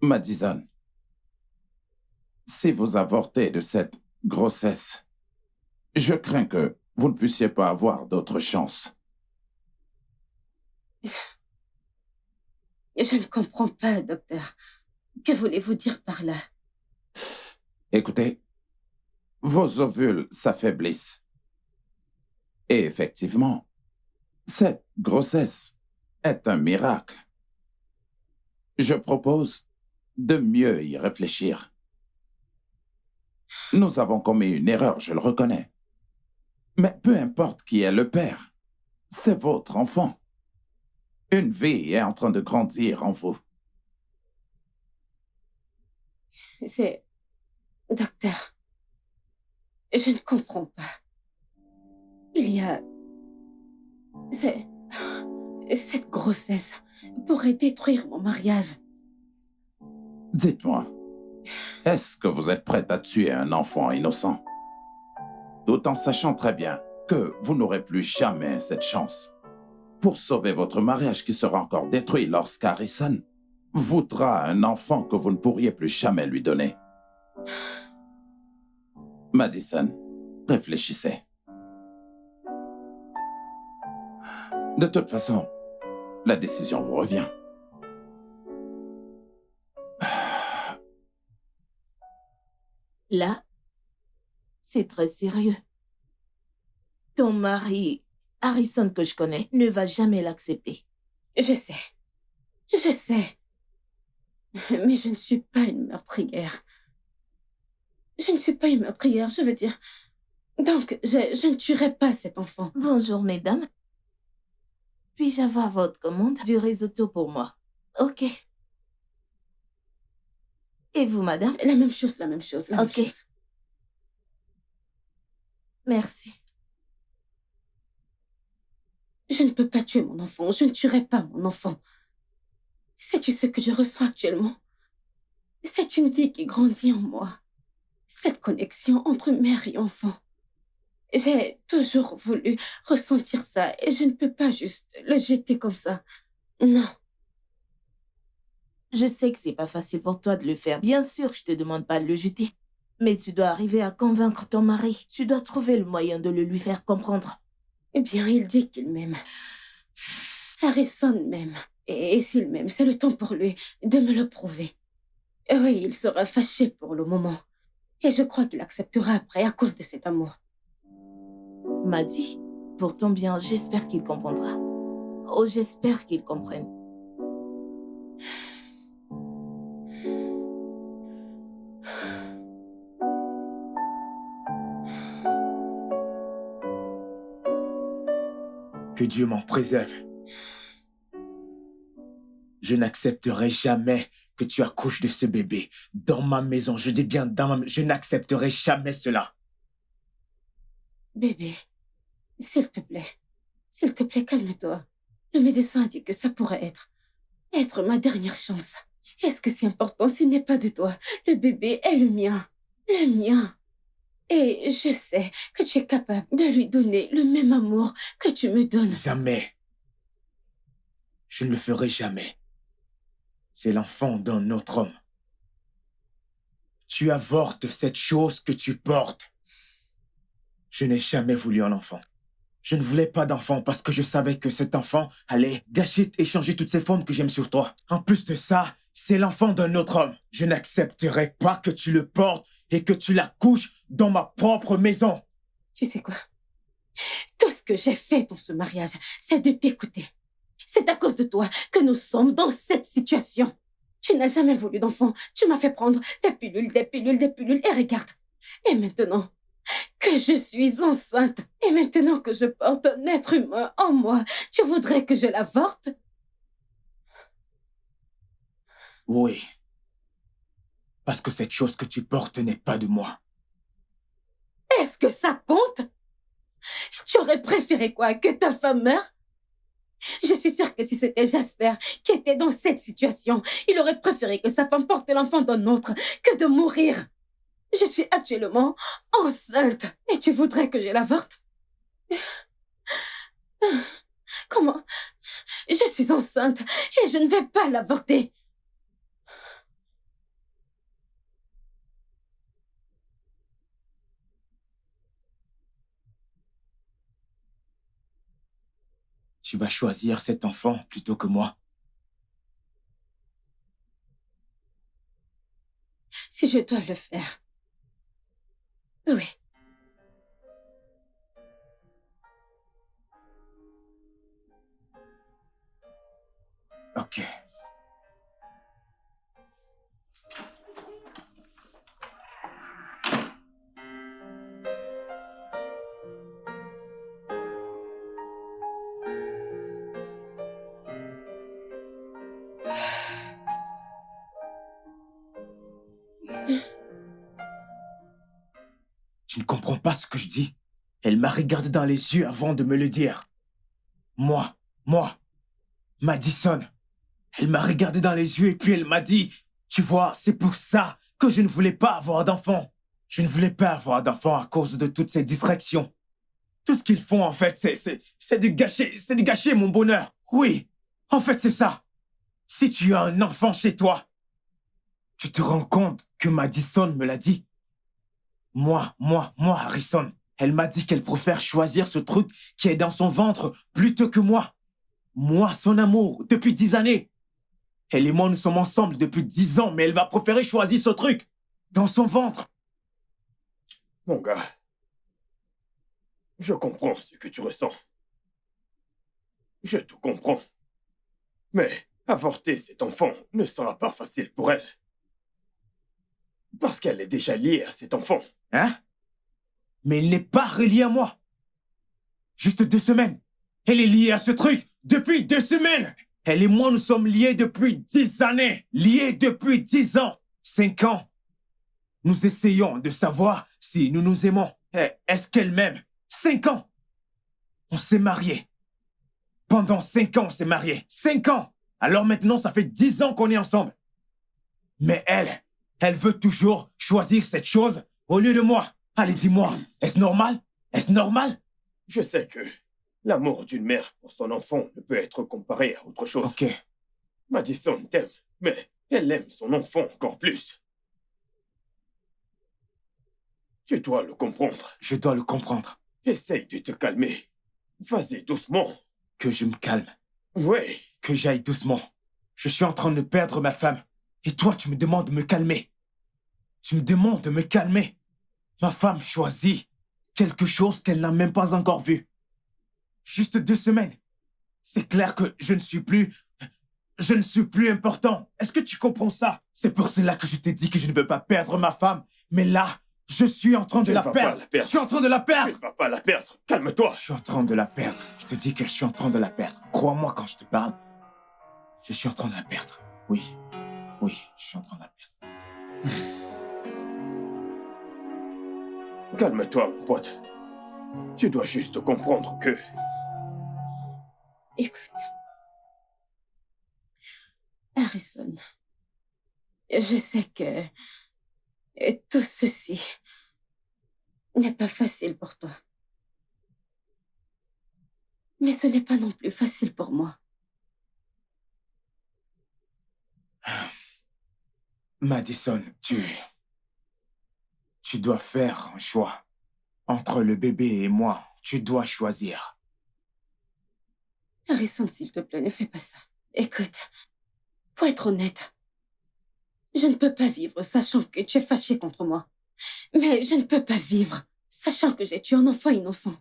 Madison, si vous avortez de cette grossesse, je crains que vous ne puissiez pas avoir d'autre chance. Je ne comprends pas, docteur. Que voulez-vous dire par là? Écoutez, vos ovules s'affaiblissent. Et effectivement, cette grossesse est un miracle. Je propose de mieux y réfléchir. Nous avons commis une erreur, je le reconnais. Mais peu importe qui est le père, c'est votre enfant. Une vie est en train de grandir en vous. C'est... Docteur, je ne comprends pas. Il y a... Cette grossesse pourrait détruire mon mariage. Dites-moi, est-ce que vous êtes prête à tuer un enfant innocent? Tout en sachant très bien que vous n'aurez plus jamais cette chance. Pour sauver votre mariage qui sera encore détruit lorsqu'Harrison voudra un enfant que vous ne pourriez plus jamais lui donner. Madison, réfléchissez. De toute façon, la décision vous revient. Là, c'est très sérieux. Ton mari, Harrison que je connais, ne va jamais l'accepter. Je sais. Je sais. Mais je ne suis pas une meurtrière. Je ne suis pas une meurtrière, je veux dire. Donc, je ne tuerai pas cet enfant. Bonjour, mesdames. Puis-je avoir votre commande du risotto pour moi? Ok. Et vous, madame? La même chose, la même chose, la même Ok. chose. Merci. Je ne peux pas tuer mon enfant. Je ne tuerai pas mon enfant. Sais-tu ce que je ressens actuellement? C'est une vie qui grandit en moi. Cette connexion entre mère et enfant. J'ai toujours voulu ressentir ça et je ne peux pas juste le jeter comme ça. Non. Je sais que c'est pas facile pour toi de le faire. Bien sûr, je te demande pas de le jeter. Mais tu dois arriver à convaincre ton mari. Tu dois trouver le moyen de le lui faire comprendre. Eh bien, il dit qu'il m'aime. Harrison m'aime. Et s'il m'aime, c'est le temps pour lui de me le prouver. Oui, il sera fâché pour le moment. Et je crois qu'il acceptera après à cause de cet amour. M'a dit, pour ton bien, j'espère qu'il comprendra. Oh, j'espère qu'il comprenne. Que Dieu m'en préserve. Je n'accepterai jamais que tu accouches de ce bébé dans ma maison. Je dis bien dans ma maison. Je n'accepterai jamais cela. Bébé, s'il te plaît, calme-toi. Le médecin a dit que ça pourrait être ma dernière chance. Est-ce que c'est important s'il n'est pas de toi? Le bébé est le mien. Le mien. Et je sais que tu es capable de lui donner le même amour que tu me donnes. Jamais. Je ne le ferai jamais. C'est l'enfant d'un autre homme. Tu avortes cette chose que tu portes. Je n'ai jamais voulu un enfant. Je ne voulais pas d'enfant parce que je savais que cet enfant allait gâcher et changer toutes ces formes que j'aime sur toi. En plus de ça, c'est l'enfant d'un autre homme. Je n'accepterai pas que tu le portes et que tu l'accouches dans ma propre maison. Tu sais quoi? Tout ce que j'ai fait dans ce mariage, c'est de t'écouter. C'est à cause de toi que nous sommes dans cette situation. Tu n'as jamais voulu d'enfant. Tu m'as fait prendre des pilules, et regarde. Et maintenant que je suis enceinte, et maintenant que je porte un être humain en moi, tu voudrais que je l'avorte? Oui. Parce que cette chose que tu portes n'est pas de moi. Est-ce que ça compte? Tu aurais préféré quoi? Que ta femme meure? Je suis sûre que si c'était Jasper qui était dans cette situation, il aurait préféré que sa femme porte l'enfant d'un autre que de mourir. Je suis actuellement enceinte et tu voudrais que je l'avorte? Comment? Je suis enceinte et je ne vais pas l'avorter. Tu vas choisir cet enfant plutôt que moi. Si je dois le faire. Oui. Ok. Tu ne comprends pas ce que je dis? Elle m'a regardé dans les yeux avant de me le dire. Moi, Madison. Elle m'a regardé dans les yeux et puis elle m'a dit, tu vois, c'est pour ça que je ne voulais pas avoir d'enfant. Je ne voulais pas avoir d'enfant à cause de toutes ces distractions. Tout ce qu'ils font, en fait, c'est de gâcher mon bonheur. Oui, en fait, c'est ça. Si tu as un enfant chez toi, tu te rends compte que Madison me l'a dit. Moi, Harrison. Elle m'a dit qu'elle préfère choisir ce truc qui est dans son ventre plutôt que moi. Moi, son amour, depuis 10 années. Elle et moi, nous sommes ensemble depuis 10 ans, mais elle va préférer choisir ce truc dans son ventre. Mon gars, je comprends ce que tu ressens. Je te comprends. Mais avorter cet enfant ne sera pas facile pour elle. Parce qu'elle est déjà liée à cet enfant. Hein? Mais il n'est pas relié à moi. Juste 2 semaines. Elle est liée à ce truc depuis 2 semaines. Elle et moi, nous sommes liés depuis 10 années. Liés depuis 10 ans. 5 ans. Nous essayons de savoir si nous nous aimons. Est-ce qu'elle m'aime? 5 ans. On s'est mariés. Pendant 5 ans, on s'est mariés. 5 ans. Alors maintenant, ça fait 10 ans qu'on est ensemble. Mais elle veut toujours choisir cette chose au lieu de moi. Allez, dis-moi, est-ce normal? Est-ce normal? Je sais que l'amour d'une mère pour son enfant ne peut être comparé à autre chose. Ok. Madison t'aime, mais elle aime son enfant encore plus. Tu dois le comprendre. Je dois le comprendre. Essaye de te calmer. Vas-y doucement. Que je me calme. Oui. Que j'aille doucement. Je suis en train de perdre ma femme. Et toi, tu me demandes de me calmer. Tu me demandes de me calmer. Ma femme choisit quelque chose qu'elle n'a même pas encore vu. Juste 2 semaines. C'est clair que je ne suis plus important. Est-ce que tu comprends ça? C'est pour cela que je t'ai dit que je ne veux pas perdre ma femme. Mais là, je suis en train de la perdre. Je suis en train de la Tu perdre. ne vas pas la perdre. Calme-toi. Je suis en train de la perdre. Je te dis que je suis en train de la perdre. Crois-moi quand je te parle. Je suis en train de la perdre. Oui. Oui, je suis en train de la perdre. Calme-toi, mon pote. Tu dois juste comprendre que... Écoute. Harrison, je sais que tout ceci n'est pas facile pour toi. Mais ce n'est pas non plus facile pour moi. Madison, tu dois faire un choix. Entre le bébé et moi, tu dois choisir. Harrison, s'il te plaît, ne fais pas ça. Écoute, pour être honnête, je ne peux pas vivre sachant que tu es fâché contre moi. Mais je ne peux pas vivre sachant que j'ai tué un enfant innocent.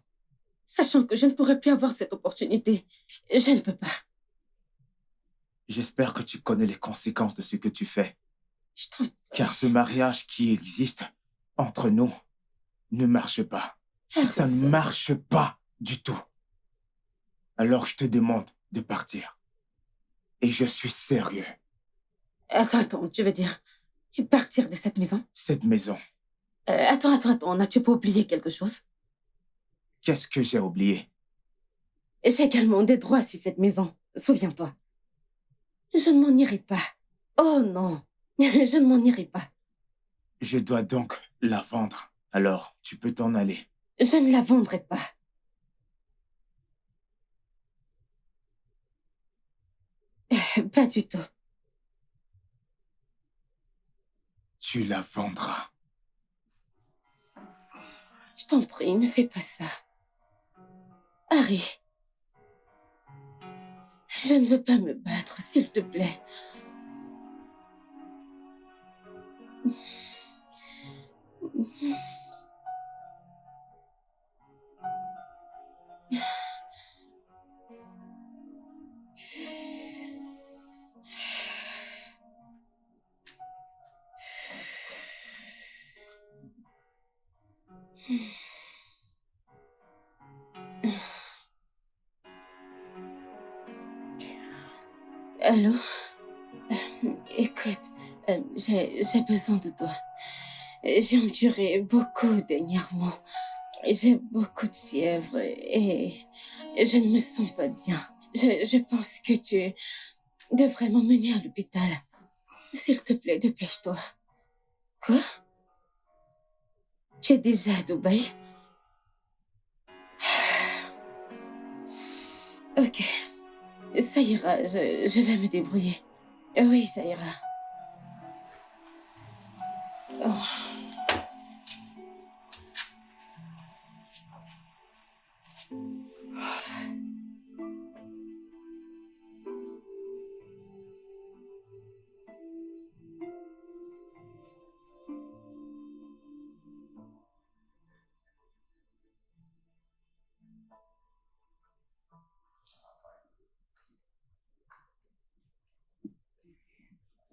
Sachant que je ne pourrai plus avoir cette opportunité. Je ne peux pas. J'espère que tu connais les conséquences de ce que tu fais. Je t'en... Car ce mariage qui existe entre nous ne marche pas. Ça ne Harrison. marche pas du tout. Alors je te demande de partir. Et je suis sérieux. Attends, tu veux dire partir de cette maison? Cette maison, Attends, n'as-tu pas oublié quelque chose? qu'est-ce que j'ai oublié? J'ai également des droits sur cette maison, souviens-toi. Je ne m'en irai pas. Oh non, je ne m'en irai pas. Je dois donc la vendre. Alors, tu peux t'en aller. Je ne la vendrai pas. Pas du tout. Tu la vendras. Je t'en prie, ne fais pas ça. Harry, je ne veux pas me battre, s'il te plaît. Allô? Écoute, j'ai besoin de toi. J'ai enduré beaucoup dernièrement. J'ai beaucoup de fièvre et je ne me sens pas bien. Je pense que tu devrais m'emmener à l'hôpital. S'il te plaît, dépêche-toi. Quoi? Tu es déjà à Dubaï? Ok, ça ira, je vais me débrouiller. Oui, ça ira. Oh.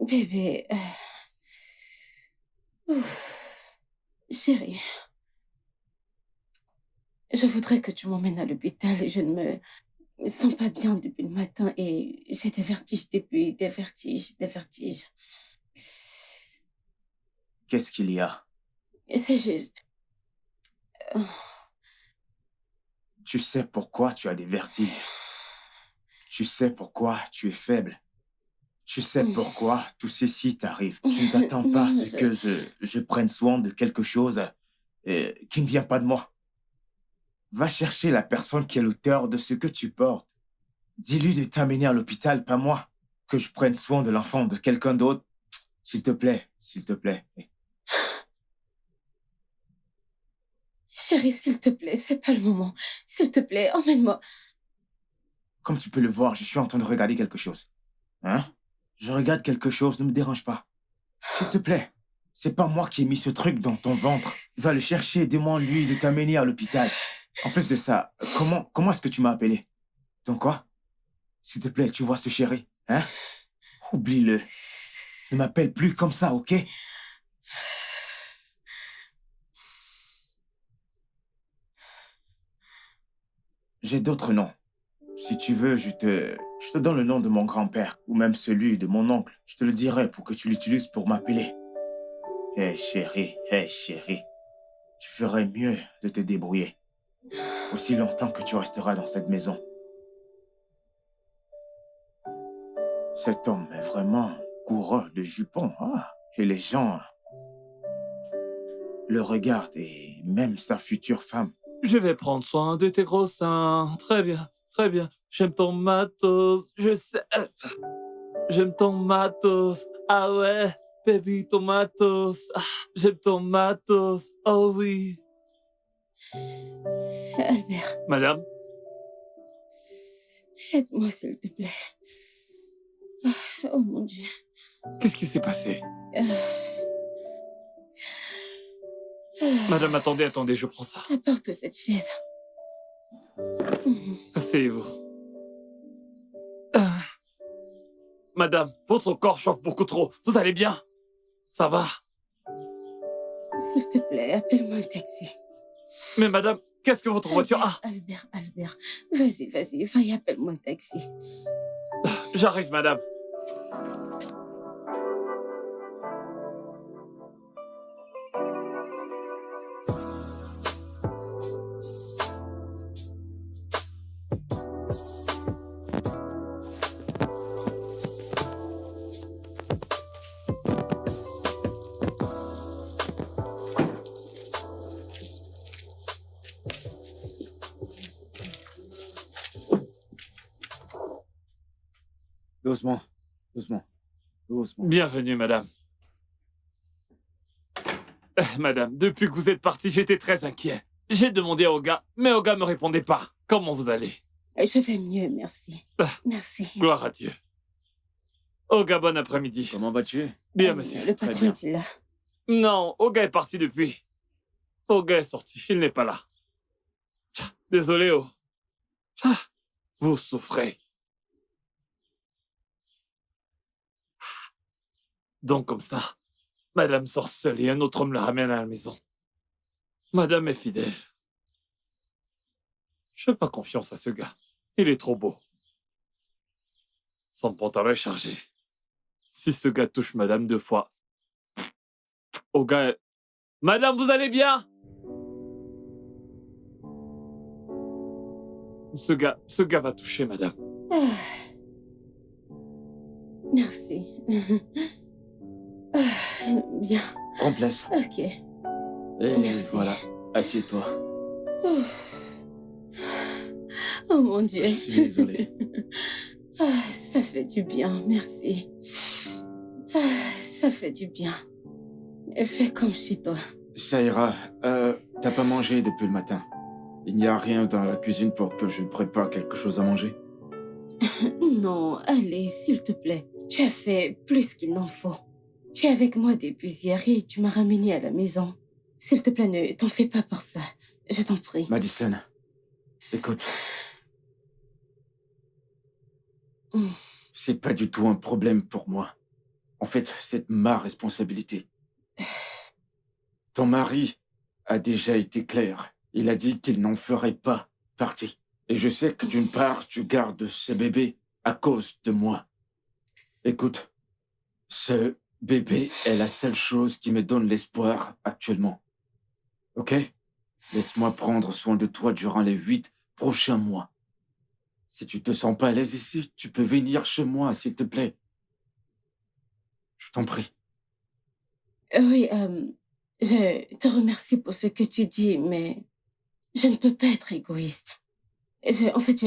Bébé, chérie, je voudrais que tu m'emmènes à l'hôpital. Je ne me sens pas bien depuis le matin et j'ai des vertiges depuis, des vertiges. Qu'est-ce qu'il y a? C'est juste... Tu sais pourquoi tu as des vertiges. Tu sais pourquoi tu es faible. Tu sais pourquoi tout ceci t'arrive. Tu ne t'attends pas à ce que je prenne soin de quelque chose qui ne vient pas de moi. Va chercher la personne qui est l'auteur de ce que tu portes. Dis-lui de t'amener à l'hôpital, pas moi. Que je prenne soin de l'enfant de quelqu'un d'autre. S'il te plaît, s'il te plaît. Chérie, s'il te plaît, c'est pas le moment. S'il te plaît, emmène-moi. Comme tu peux le voir, je suis en train de regarder quelque chose. Hein? Je regarde quelque chose, ne me dérange pas. S'il te plaît, c'est pas moi qui ai mis ce truc dans ton ventre. Va le chercher, demande-lui de t'amener à l'hôpital. En plus de ça, comment est-ce que tu m'as appelé? Donc quoi? S'il te plaît, tu vois ce chéri, hein? Oublie-le. Ne m'appelle plus comme ça, ok? J'ai d'autres noms. Si tu veux, je te donne le nom de mon grand-père, ou même celui de mon oncle. Je te le dirai pour que tu l'utilises pour m'appeler. Hé chérie, tu ferais mieux de te débrouiller. Aussi longtemps que tu resteras dans cette maison. Cet homme est vraiment coureur de jupons. Ah, et les gens le regardent, et même sa future femme. Je vais prendre soin de tes gros seins. Très bien, très bien. J'aime ton matos. Je sais. J'aime ton matos. Ah ouais, baby, ton matos. Ah, j'aime ton matos. Oh oui. Albert, Madame, aide-moi, s'il te plaît. Oh mon Dieu. qu'est-ce qui s'est passé? Euh, Madame, attendez, je prends ça. Apporte cette chaise. Asseyez-vous. Madame, votre corps chauffe beaucoup trop. Vous allez bien? Ça va? S'il te plaît, appelle-moi un taxi. Mais madame, qu'est-ce que votre voiture... Ah, Albert. Vas-y, va et appelle-moi un taxi. j'arrive, madame. Doucement. Bienvenue, madame. Madame, depuis que vous êtes partie, j'étais très inquiet. J'ai demandé à Oga, mais Oga me répondait pas. Comment vous allez? Je vais mieux, merci. Merci. Gloire à Dieu. Oga, bon après-midi. Comment vas-tu? Bien, monsieur. Le Très patron bien. est-il là? Non, Oga est parti depuis. Oga est sorti, il n'est pas là. Désolé, Oh. Vous souffrez. Donc comme ça, madame sort seule et un autre homme la ramène à la maison. Madame est fidèle. Je fais pas confiance à ce gars. Il est trop beau. Son pantalon est chargé. Si ce gars touche madame 2 fois... Au gars... Madame, vous allez bien? Ce gars va toucher madame. Ah. Merci. Bien. Prends place. Ok. Et Merci. voilà, assieds-toi. Oh mon Dieu. Je suis désolé. Ah, ça fait du bien, merci. Ah, ça fait du bien. Fais comme chez toi. Ça ira. T'as pas mangé depuis le matin. Il n'y a rien dans la cuisine pour que je prépare quelque chose à manger. Non, allez, s'il te plaît. Tu as fait plus qu'il n'en faut. Tu es avec moi depuis hier et tu m'as ramené à la maison. S'il te plaît, ne t'en fais pas pour ça. Je t'en prie. Madison, écoute. C'est pas du tout un problème pour moi. En fait, c'est ma responsabilité. Ton mari a déjà été clair. Il a dit qu'il n'en ferait pas partie. Et je sais que d'une part, tu gardes ce bébé à cause de moi. Écoute, ce Bébé est la seule chose qui me donne l'espoir actuellement. Ok? Laisse-moi prendre soin de toi durant les 8 prochains mois. Si tu te sens pas à l'aise ici, tu peux venir chez moi, s'il te plaît. Je t'en prie. Oui, je te remercie pour ce que tu dis, mais je ne peux pas être égoïste. En fait,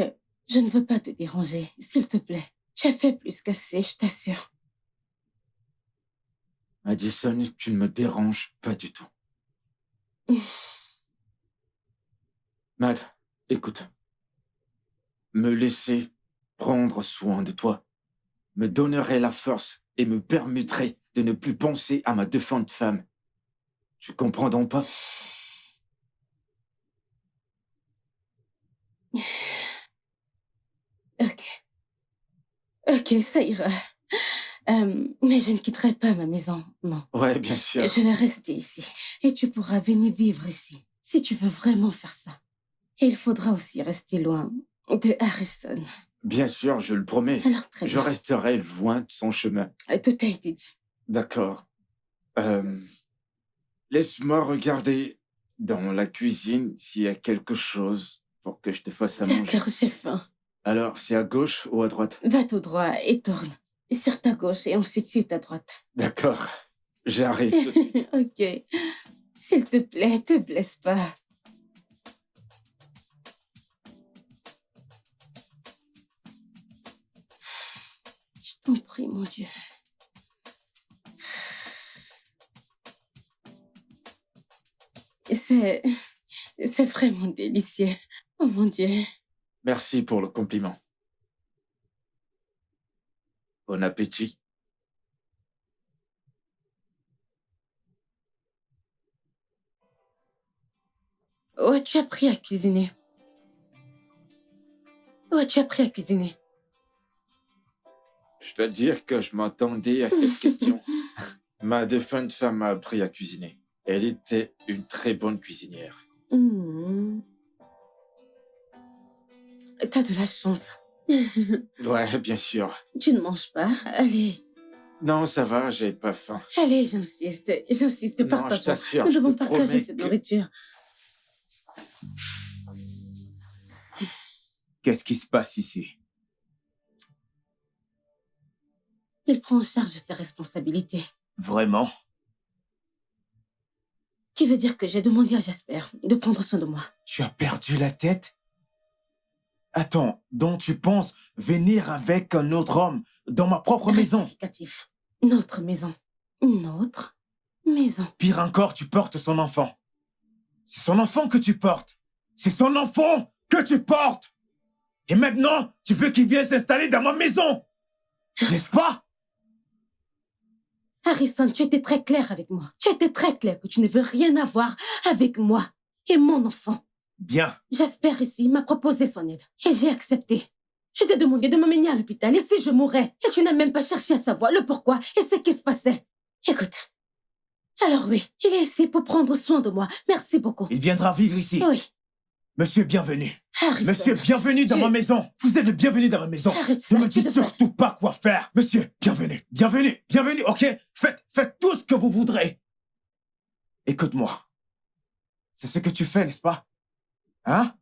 je ne veux pas te déranger, s'il te plaît. Tu as fait plus qu'assez, je t'assure. Addison, tu ne me déranges pas du tout. Matt, écoute. Me laisser prendre soin de toi me donnerait la force et me permettrait de ne plus penser à ma défunte femme. Tu comprends donc pas? Ok, ok, ça ira. Mais je ne quitterai pas ma maison, non. Ouais, bien sûr. Je vais rester ici. Et tu pourras venir vivre ici, si tu veux vraiment faire ça. Et il faudra aussi rester loin de Harrison. Bien sûr, je le promets. Alors très Je bien. resterai loin de son chemin. Tout a été dit. D'accord. Laisse-moi regarder dans la cuisine s'il y a quelque chose pour que je te fasse à manger. D'accord, j'ai faim. Alors, c'est à gauche ou à droite? Va tout droit et tourne. Sur ta gauche et ensuite sur ta droite. D'accord. J'arrive tout de suite. Ok. S'il te plaît, te blesse pas. Je t'en prie, mon Dieu. C'est... C'est vraiment délicieux. Oh mon Dieu. Merci pour le compliment. Bon appétit. Où as-tu appris à cuisiner? Où as-tu appris à cuisiner? Je dois dire que je m'attendais à cette question. Ma défunte femme m'a appris à cuisiner. Elle était une très bonne cuisinière. Hmm. T'as de la chance. Ouais, bien sûr. Tu ne manges pas? Allez, Non, ça va, j'ai pas faim. allez, j'insiste. J'insiste, Non, je partageons. t'assure, Nous je devons te partager promets cette que- nourriture. Qu'est-ce qui se passe ici? Il prend en charge ses responsabilités. Vraiment? Qui veut dire que j'ai demandé à Jasper de prendre soin de moi. Tu as perdu la tête? Attends, donc tu penses venir avec un autre homme dans ma propre maison? Rectificatif. Notre maison. Notre maison. Pire encore, tu portes son enfant. C'est son enfant que tu portes. C'est son enfant que tu portes. Et maintenant, tu veux qu'il vienne s'installer dans ma maison. N'est-ce pas? Harrison, tu étais très clair avec moi. Tu étais très clair que tu ne veux rien avoir avec moi et mon enfant. Bien. Jasper ici m'a proposé son aide et j'ai accepté. Je t'ai demandé de m'emmener à l'hôpital et si je mourais, et tu n'as même pas cherché à savoir le pourquoi et ce qui se passait. Écoute. Alors oui, il est ici pour prendre soin de moi. Merci beaucoup. Il viendra vivre ici. Oui, Monsieur, bienvenue. Harrison. Monsieur, bienvenue dans Tu- ma maison. Vous êtes le bienvenu dans ma maison. Arrête ça, Ne me tu dites devrais- surtout pas quoi faire. Monsieur, bienvenue. Bienvenue. Bienvenue, ok? Faites tout ce que vous voudrez. Écoute-moi. C'est ce que tu fais, n'est-ce pas? Hein?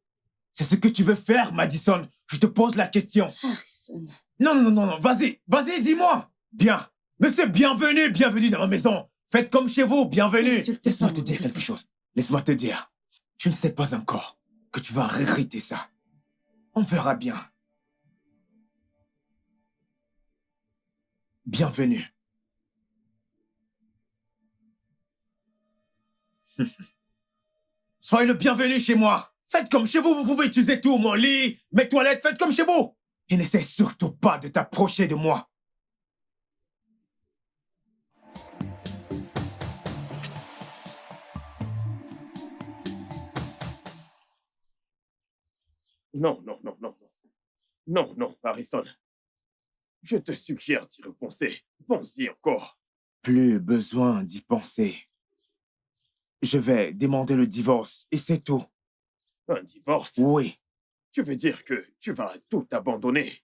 C'est ce que tu veux faire, Madison? Je te pose la question. Harrison. Non. Vas-y, dis-moi. Bien. Monsieur, bienvenue dans ma maison. Faites comme chez vous, bienvenue. Insulte Laisse-moi pas te mon dire invité. quelque chose. Laisse-moi te dire. Tu ne sais pas encore que tu vas regretter ça. On verra bien. Bienvenue. Soyez le bienvenu chez moi. Faites comme chez vous, vous pouvez utiliser tout, mon lit, mes toilettes, faites comme chez vous. Et n'essaie surtout pas de t'approcher de moi. Non. Non, Harrison. Je te suggère d'y repenser. Pense-y encore. Plus besoin d'y penser. Je vais demander le divorce et c'est tout. Un divorce? Oui, Tu veux dire que tu vas tout abandonner?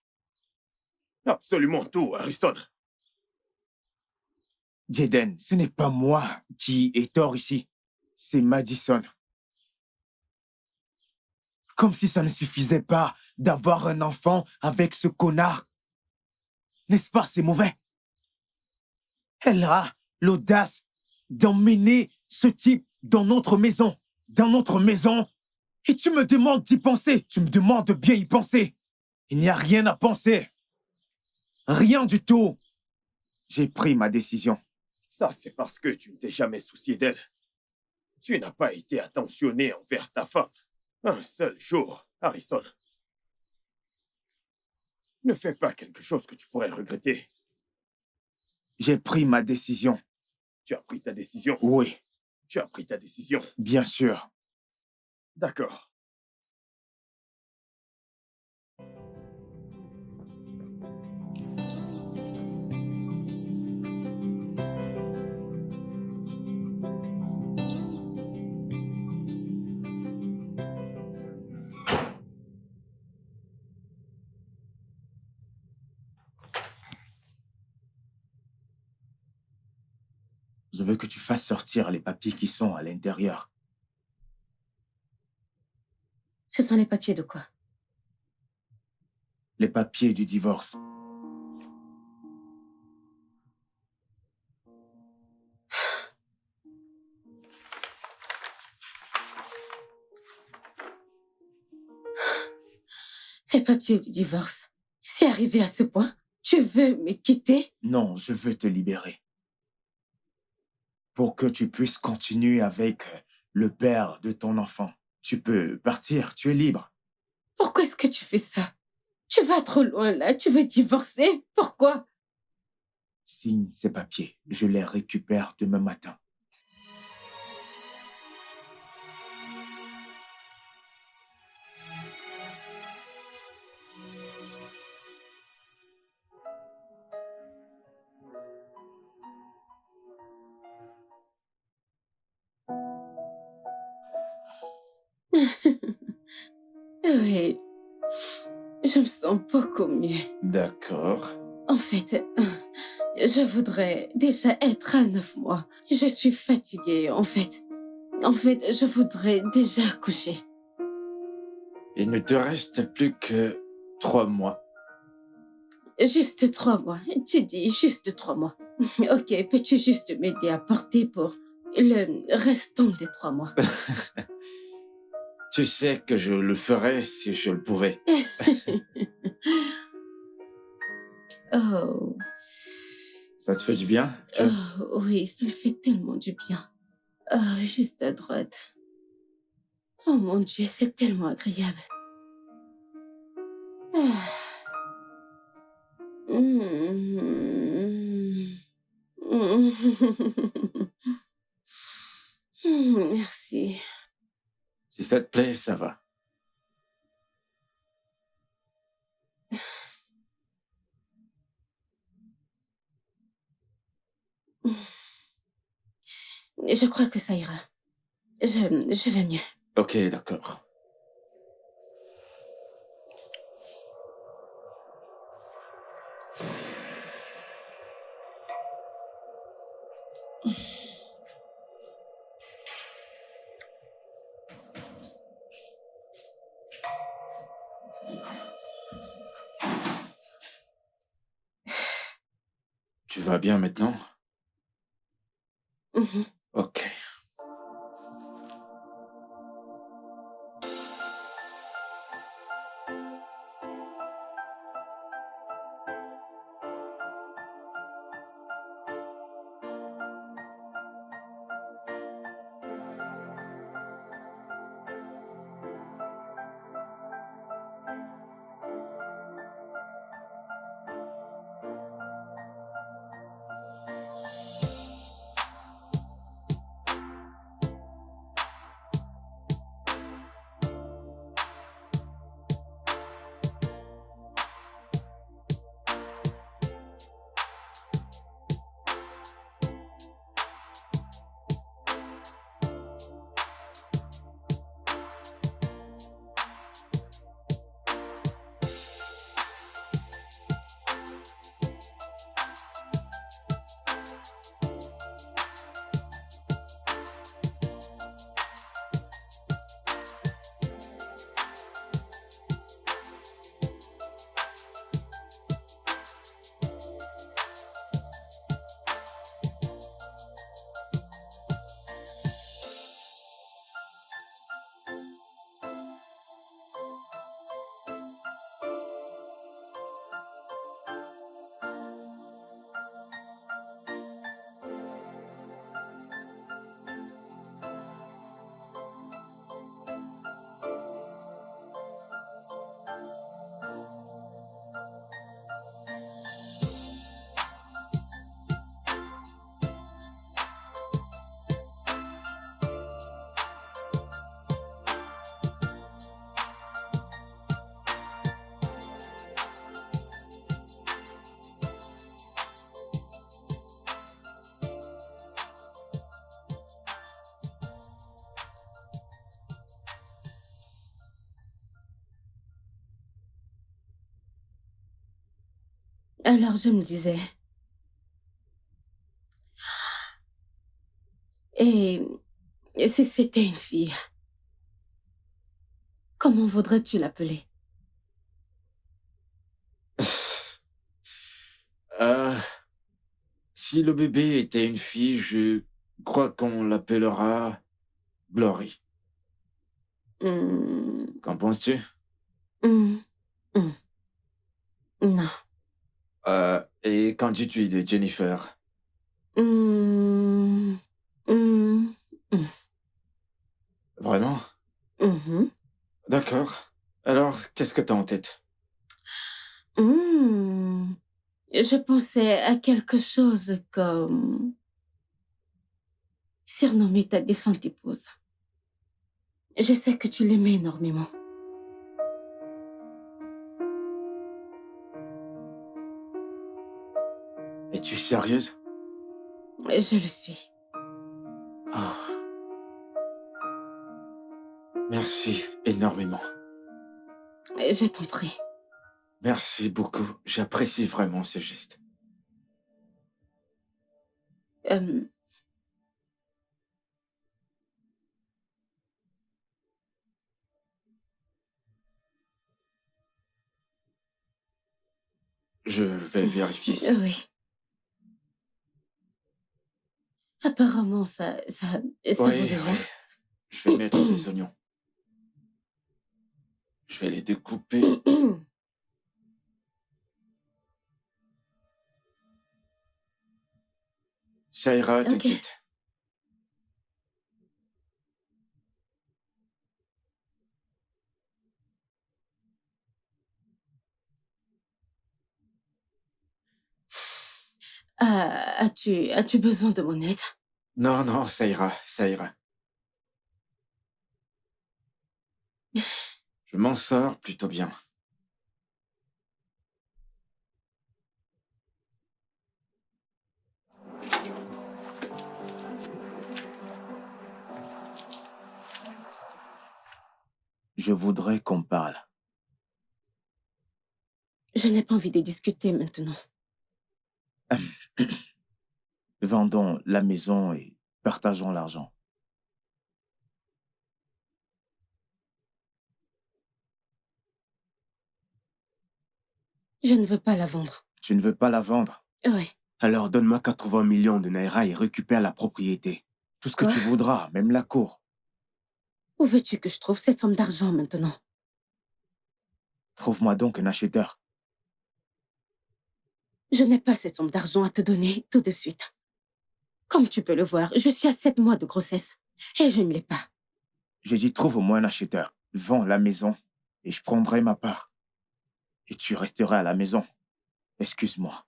Absolument tout, Harrison. Jaden, ce n'est pas moi qui ai tort ici. C'est Madison. Comme si ça ne suffisait pas d'avoir un enfant avec ce connard. N'est-ce pas, c'est mauvais? Elle a l'audace d'emmener ce type dans notre maison. Dans notre maison. Et tu me demandes d'y penser. Tu me demandes de bien y penser. Il n'y a rien à penser. Rien du tout. J'ai pris ma décision. Ça, c'est parce que tu ne t'es jamais soucié d'elle. Tu n'as pas été attentionné envers ta femme. Un seul jour, Harrison. Ne fais pas quelque chose que tu pourrais regretter. J'ai pris ma décision. Tu as pris ta décision? Oui, Tu as pris ta décision. bien sûr. D'accord. Je veux que tu fasses sortir les papiers qui sont à l'intérieur. Ce sont les papiers de quoi? Les papiers du divorce. Les papiers du divorce. C'est arrivé à ce point? Tu veux me quitter? Non, je veux te libérer. Pour que tu puisses continuer avec le père de ton enfant. Tu peux partir, tu es libre. Pourquoi est-ce que tu fais ça? Tu vas trop loin là, tu veux divorcer? Pourquoi? Signe ces papiers, je les récupère demain matin. Oui, je me sens beaucoup mieux. D'accord. En fait, je voudrais déjà être à 9 mois. Je suis fatiguée, en fait. En fait, je voudrais déjà accoucher. Il ne te reste plus que 3 mois. Juste 3 mois. Tu dis juste 3 mois. Ok, peux-tu juste m'aider à porter pour le restant des 3 mois? Tu sais que je le ferais si je le pouvais. Oh, Ça te fait du bien? oh, oui, ça me fait tellement du bien. Oh, juste à droite. Oh mon Dieu, c'est tellement agréable. Ah. Mm. Merci. Si ça te plaît, ça va. Je crois que ça ira. Je vais mieux. Ok, d'accord. Tu vas bien maintenant? Mhm. Ok. Alors je me disais, et si c'était une fille, comment voudrais-tu l'appeler? Euh, Si le bébé était une fille, je crois qu'on l'appellera Glory. Hmm, Qu'en penses-tu? hmm, hmm. Non. Et qu'en dis-tu de Jennifer? Hmm, hmm, hmm, Vraiment? mhm. D'accord. Alors, qu'est-ce que t'as en tête? Hmm. Je pensais à quelque chose comme surnommer ta défunte épouse. Je sais que tu l'aimais énormément. Es-tu sérieuse? Je le suis. Ah, merci énormément. Je t'en prie. Merci beaucoup. J'apprécie vraiment ce geste. Euh, Je vais vérifier ça. oui. Apparemment, ça vaut Oui, déjà. oui. Je vais mettre des oignons. Je vais les découper. Ça ira, Ok. t'inquiète. As-tu besoin de mon aide? Non, non, ça ira, ça ira. Je m'en sors plutôt bien. Je voudrais qu'on parle. Je n'ai pas envie de discuter maintenant. Vendons la maison et partageons l'argent. Je ne veux pas la vendre. Tu ne veux pas la vendre? Oui. Alors donne-moi 80 millions de naira et récupère la propriété. Tout ce que Quoi? tu voudras, même la cour. Où veux-tu que je trouve cette somme d'argent maintenant? Trouve-moi donc un acheteur. Je n'ai pas cette somme d'argent à te donner tout de suite. Comme tu peux le voir, je suis à 7 mois de grossesse et je ne l'ai pas. J'ai dit trouve au moins un acheteur. Vends la maison et je prendrai ma part. Et tu resteras à la maison. Excuse-moi.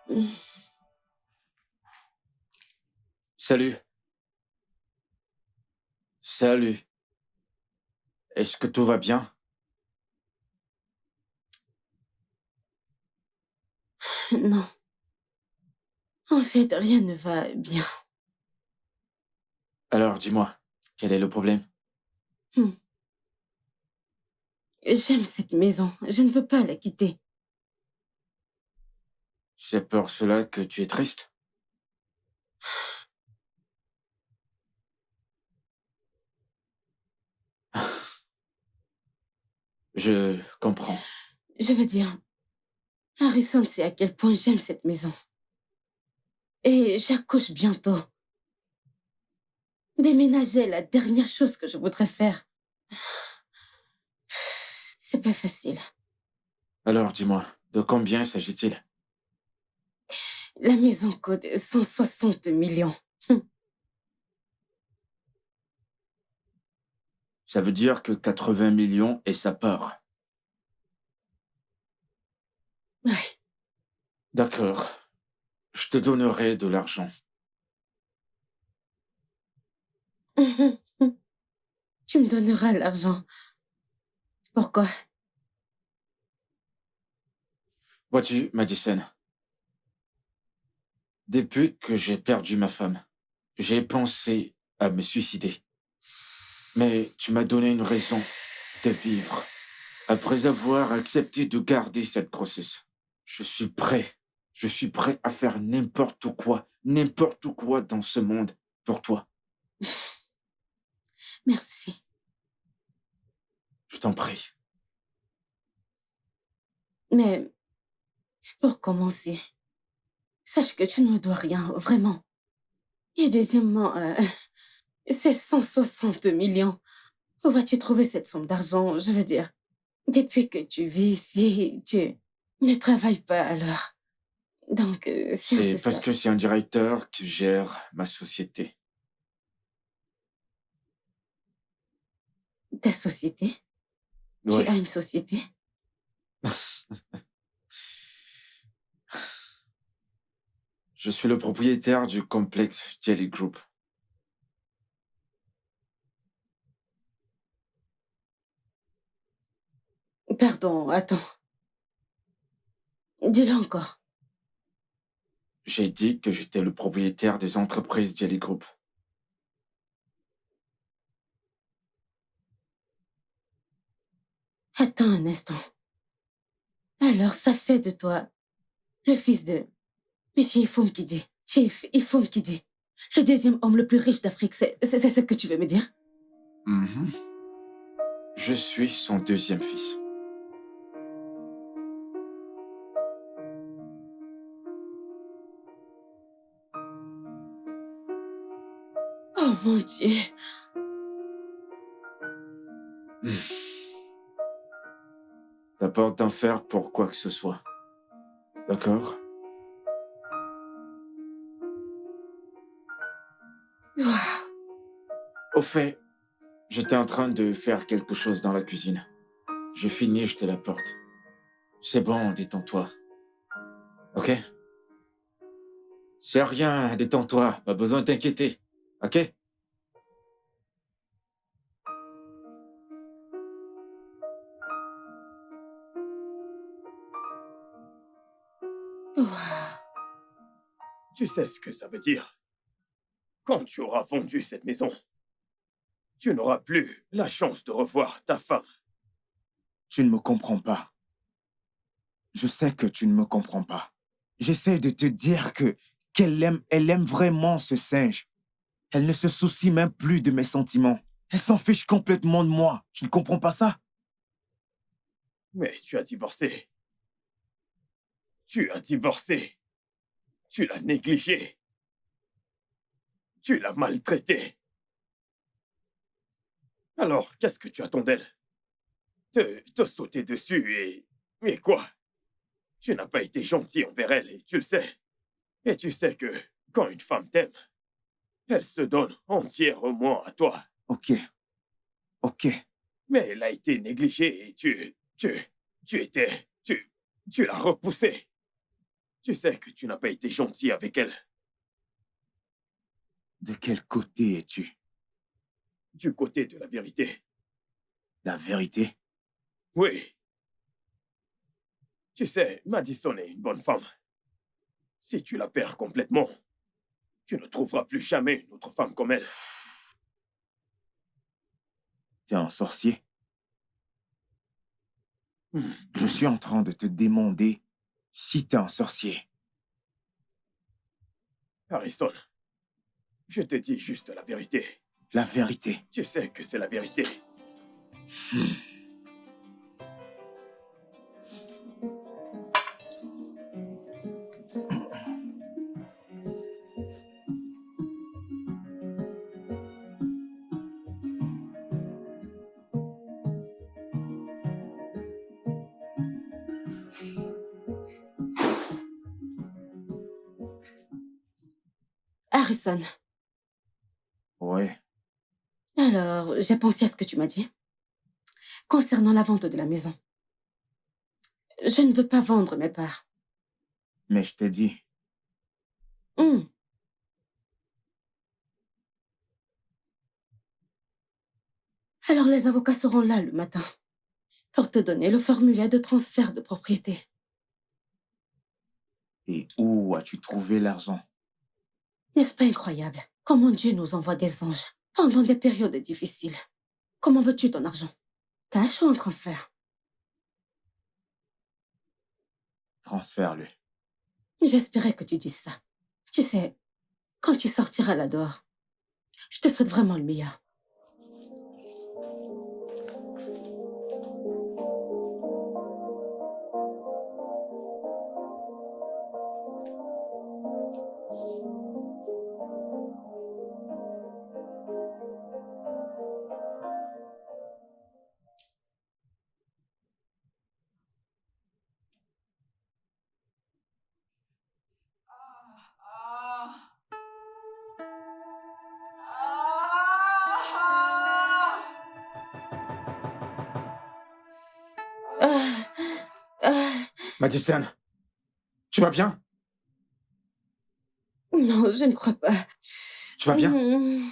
Hmm. Salut. Salut. Est-ce que tout va bien? Non. En fait, rien ne va bien. Alors, dis-moi, quel est le problème? Hmm. J'aime cette maison. Je ne veux pas la quitter. C'est pour cela que tu es triste? Je comprends. Je veux dire, Harrison sait à quel point j'aime cette maison. Et j'accouche bientôt. Déménager est la dernière chose que je voudrais faire. C'est pas facile. Alors, dis-moi, de combien s'agit-il? La maison coûte 160 millions. Ça veut dire que 80 millions est sa part. Ouais. D'accord. Je te donnerai de l'argent. Tu me donneras l'argent. Pourquoi? Vois-tu, Madison, depuis que j'ai perdu ma femme, j'ai pensé à me suicider. Mais tu m'as donné une raison de vivre. Après avoir accepté de garder cette grossesse, je suis prêt. Je suis prêt à faire n'importe quoi dans ce monde pour toi. Merci. Je t'en prie. Mais pour commencer, sache que tu ne me dois rien, vraiment. Et deuxièmement, c'est 160 millions. Où vas-tu trouver cette somme d'argent? Je veux dire, depuis que tu vis ici, tu ne travailles pas alors. Donc, c'est un C'est peu parce ça. que c'est un directeur qui gère ma société. Ta société? Tu Oui, as une société? je suis le propriétaire du complexe Jelly Group. Pardon, attends. Dis-le encore. J'ai dit que j'étais le propriétaire des entreprises Jelly Group. Attends un instant. Alors, ça fait de toi le fils de Monsieur Ifum Kidi. Chief Ifum Kidi. Le deuxième homme le plus riche d'Afrique, c'est ce que tu veux me dire? Mhm. Je suis son deuxième fils. Oh mon Dieu. T'as pas d'en faire pour quoi que ce soit. D'accord? Waouh. Au fait, j'étais en train de faire quelque chose dans la cuisine. J'ai fini, je te la porte. C'est bon, détends-toi. Ok? C'est rien, détends-toi. Pas besoin de t'inquiéter. Ok? Waouh. Tu sais ce que ça veut dire? Quand tu auras vendu cette maison, tu n'auras plus la chance de revoir ta femme. Tu ne me comprends pas. Je sais que tu ne me comprends pas. J'essaie de te dire elle aime vraiment ce singe. Elle ne se soucie même plus de mes sentiments. Elle s'en fiche complètement de moi. Tu ne comprends pas ça? Mais tu as divorcé. Tu as divorcé. Tu l'as négligée. Tu l'as maltraitée. Alors, qu'est-ce que tu attends d'elle? Te sauter dessus et... Mais quoi? Tu n'as pas été gentil envers elle et tu le sais. Et tu sais que quand une femme t'aime, elle se donne entièrement à toi. Ok. Ok. Mais elle a été négligée et tu l'as repoussée. Tu sais que tu n'as pas été gentil avec elle. De quel côté es-tu? Du côté de la vérité. La vérité? Oui. Tu sais, Madison est une bonne femme. Si tu la perds complètement, tu ne trouveras plus jamais une autre femme comme elle. T'es un sorcier? Hmm. Je suis en train de te demander si t'es un sorcier. Harrison, je te dis juste la vérité. La vérité. Tu sais que c'est la vérité. Harrison, Ouais. alors, j'ai pensé à ce que tu m'as dit concernant la vente de la maison. Je ne veux pas vendre mes parts. Mais je t'ai dit, Hmm. Alors les avocats seront là le matin pour te donner le formulaire de transfert de propriété. Et où as-tu trouvé l'argent? N'est-ce pas incroyable comment Dieu nous envoie des anges pendant des périodes difficiles? Comment veux-tu ton argent? Cash ou en transfert? Transfère-le. J'espérais que tu dises ça. Tu sais, quand tu sortiras là dehors, je te souhaite vraiment le meilleur. Ah, ah, Madison, tu vas bien? non, je ne crois pas. Tu vas bien? Mm.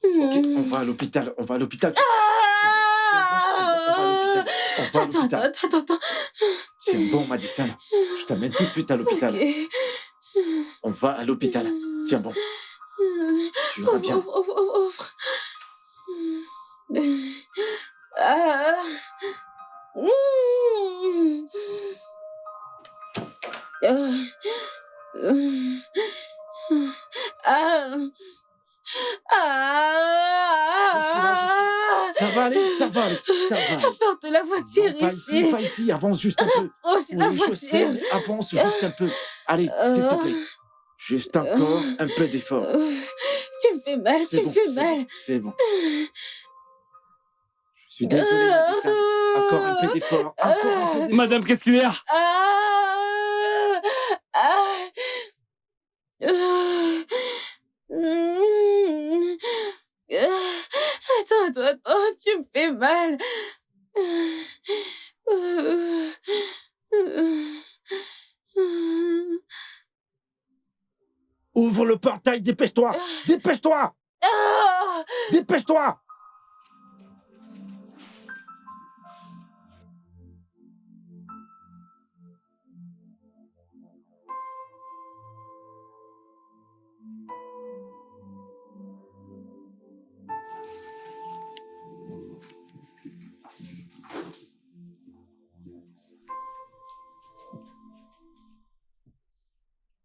Ok, Mm. on va à l'hôpital. On va à l'hôpital. Ah! On va à l'hôpital. Attends. C'est bon, Madison. Je t'amène tout de suite à l'hôpital. Ok. On va à l'hôpital. Tiens bon. Tu iras bien. Ouvre. Ah. Mm. Ah. Je suis là. Ça va aller, ça va aller. Ça va aller. Apporte la voiture Non, ici. pas ici. Avance juste un peu. Approche la Oui, je sais, voiture. mais avance juste un peu. Allez, s'il te plaît. Juste encore un peu d'effort. Tu me fais mal, C'est bon, c'est bon, c'est bon. Je suis désolé, Madison. Encore un peu d'effort. Encore un peu d'effort. Madame, qu'est-ce qu'il y a? Ah. Ah. Mm. Attends, tu me fais mal. Ouvre le portail, dépêche-toi. Dépêche-toi. Ah. Dépêche-toi.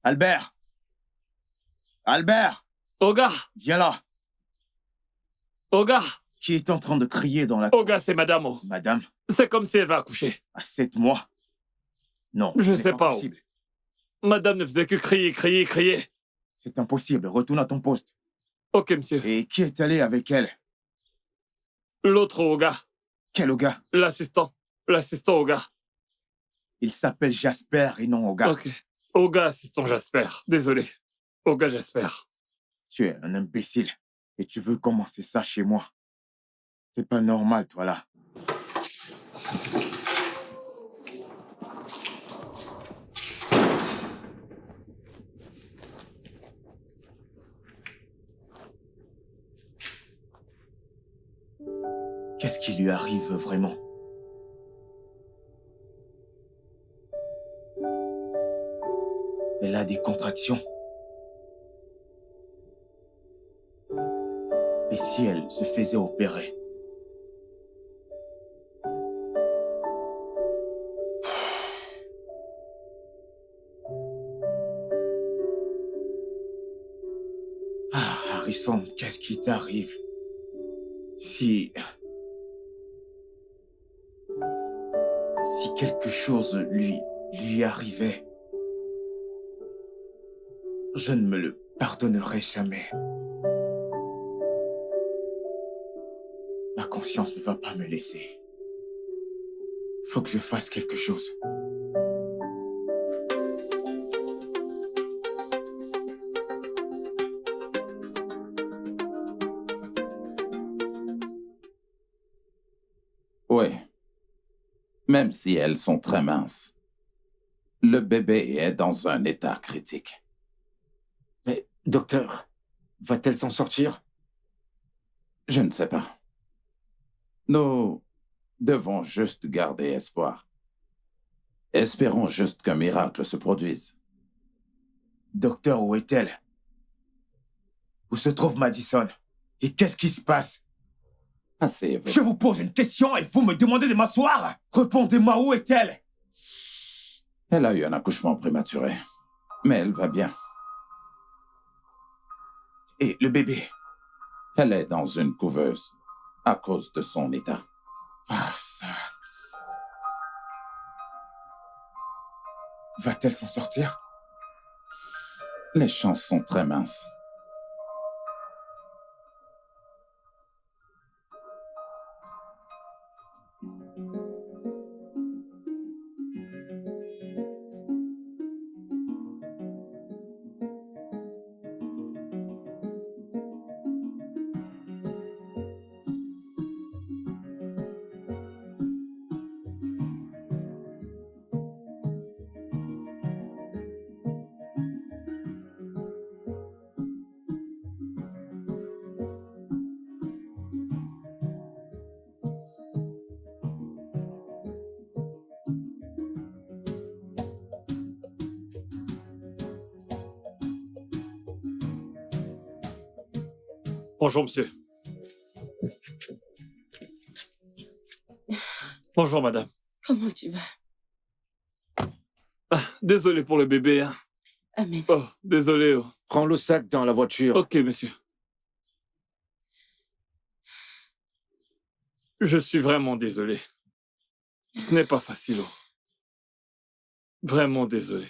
Albert! Albert! Oga! Viens là! Oga! Qui est en train de crier dans la... Oga, c'est Madame O. Madame, C'est comme si elle va accoucher. à 7 mois? Non, Je c'est sais pas où. possible. Madame ne faisait que crier. C'est impossible. Retourne à ton poste. Ok, monsieur. Et qui est allé avec elle? L'autre Oga. Quel Oga? L'assistant Oga. Il s'appelle Jasper et non Oga. Ok. Oga, assistant Jasper. Désolé. Oga Jasper. Tu es un imbécile. Et tu veux commencer ça chez moi. C'est pas normal, toi, là. Qu'est-ce qui lui arrive vraiment? Elle a des contractions. Et si elle se faisait opérer? Ah, Harrison, qu'est-ce qui t'arrive? Si quelque chose lui arrivait, je ne me le pardonnerai jamais. Ma conscience ne va pas me laisser. Faut que je fasse quelque chose. Oui. Même si elles sont très minces, le bébé est dans un état critique. Mais, docteur, va-t-elle s'en sortir? Je ne sais pas. Nous devons juste garder espoir. Espérons juste qu'un miracle se produise. Docteur, où est-elle? Où se trouve Madison? Et qu'est-ce qui se passe? Asseyez-vous. Je vous pose une question et vous me demandez de m'asseoir? Répondez-moi, où est-elle? Elle a eu un accouchement prématuré, mais elle va bien. Et le bébé? Elle est dans une couveuse à cause de son état. Ah, ça... Va-t-elle s'en sortir? Les chances sont très minces. Bonjour, monsieur. Bonjour, madame. Comment tu vas? Désolé pour le bébé. Hein. Amen. Oh, désolé. Oh. Prends le sac dans la voiture. Ok, monsieur. Je suis vraiment désolé. Ce n'est pas facile. Oh. Vraiment désolé.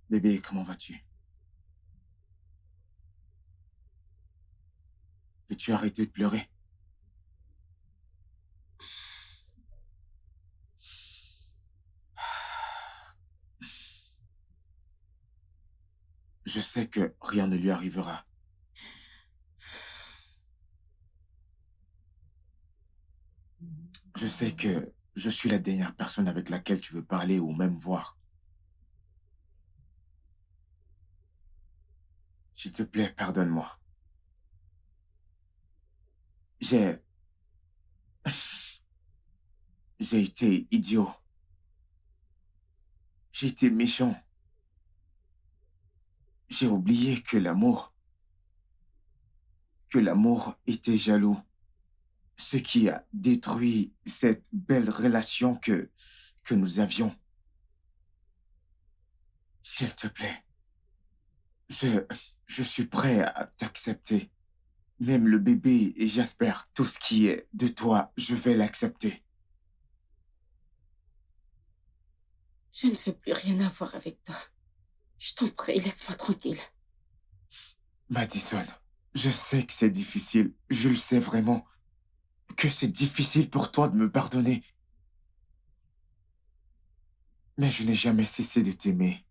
Bébé, comment vas-tu? Peux-tu arrêter de pleurer? Je sais que rien ne lui arrivera. Je sais que je suis la dernière personne avec laquelle tu veux parler ou même voir. S'il te plaît, pardonne-moi. J'ai été idiot. J'ai été méchant. J'ai oublié que l'amour était jaloux. Ce qui a détruit cette belle relation que nous avions. S'il te plaît, je suis prêt à t'accepter. Même le bébé et j'espère tout ce qui est de toi, je vais l'accepter. Je ne veux plus rien avoir avec toi. Je t'en prie, laisse-moi tranquille. Madison, je sais que c'est difficile. Je le sais vraiment. Que c'est difficile pour toi de me pardonner. Mais je n'ai jamais cessé de t'aimer.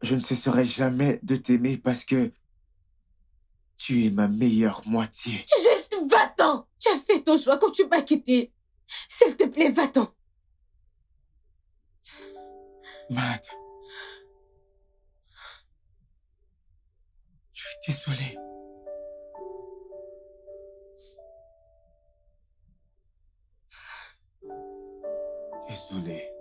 Je ne cesserai jamais de t'aimer parce que tu es ma meilleure moitié. Juste va-t'en! Tu as fait ton choix quand tu m'as quitté. S'il te plaît, va-t'en. Mad, je suis désolé. Désolé.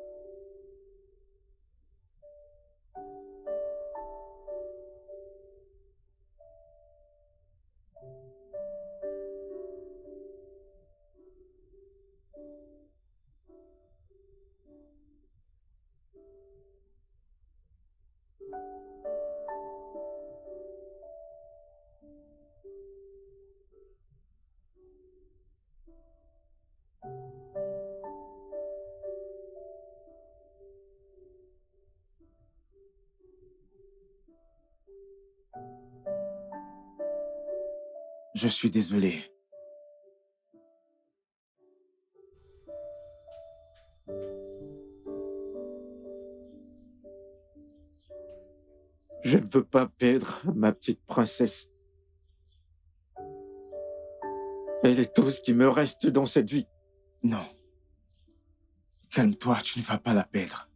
Je suis désolé. Je ne veux pas perdre ma petite princesse. Elle est tout ce qui me reste dans cette vie. Non. Calme-toi, tu ne vas pas la perdre.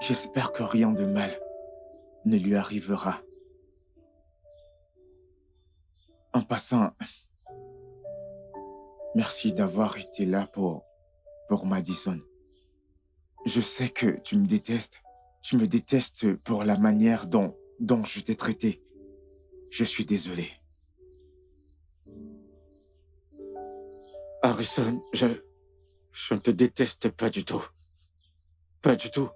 J'espère que rien de mal ne lui arrivera. En passant, merci d'avoir été là pour Madison. Je sais que tu me détestes. Tu me détestes pour la manière dont je t'ai traité. Je suis désolé. Harrison, je ne te déteste pas du tout. Pas du tout.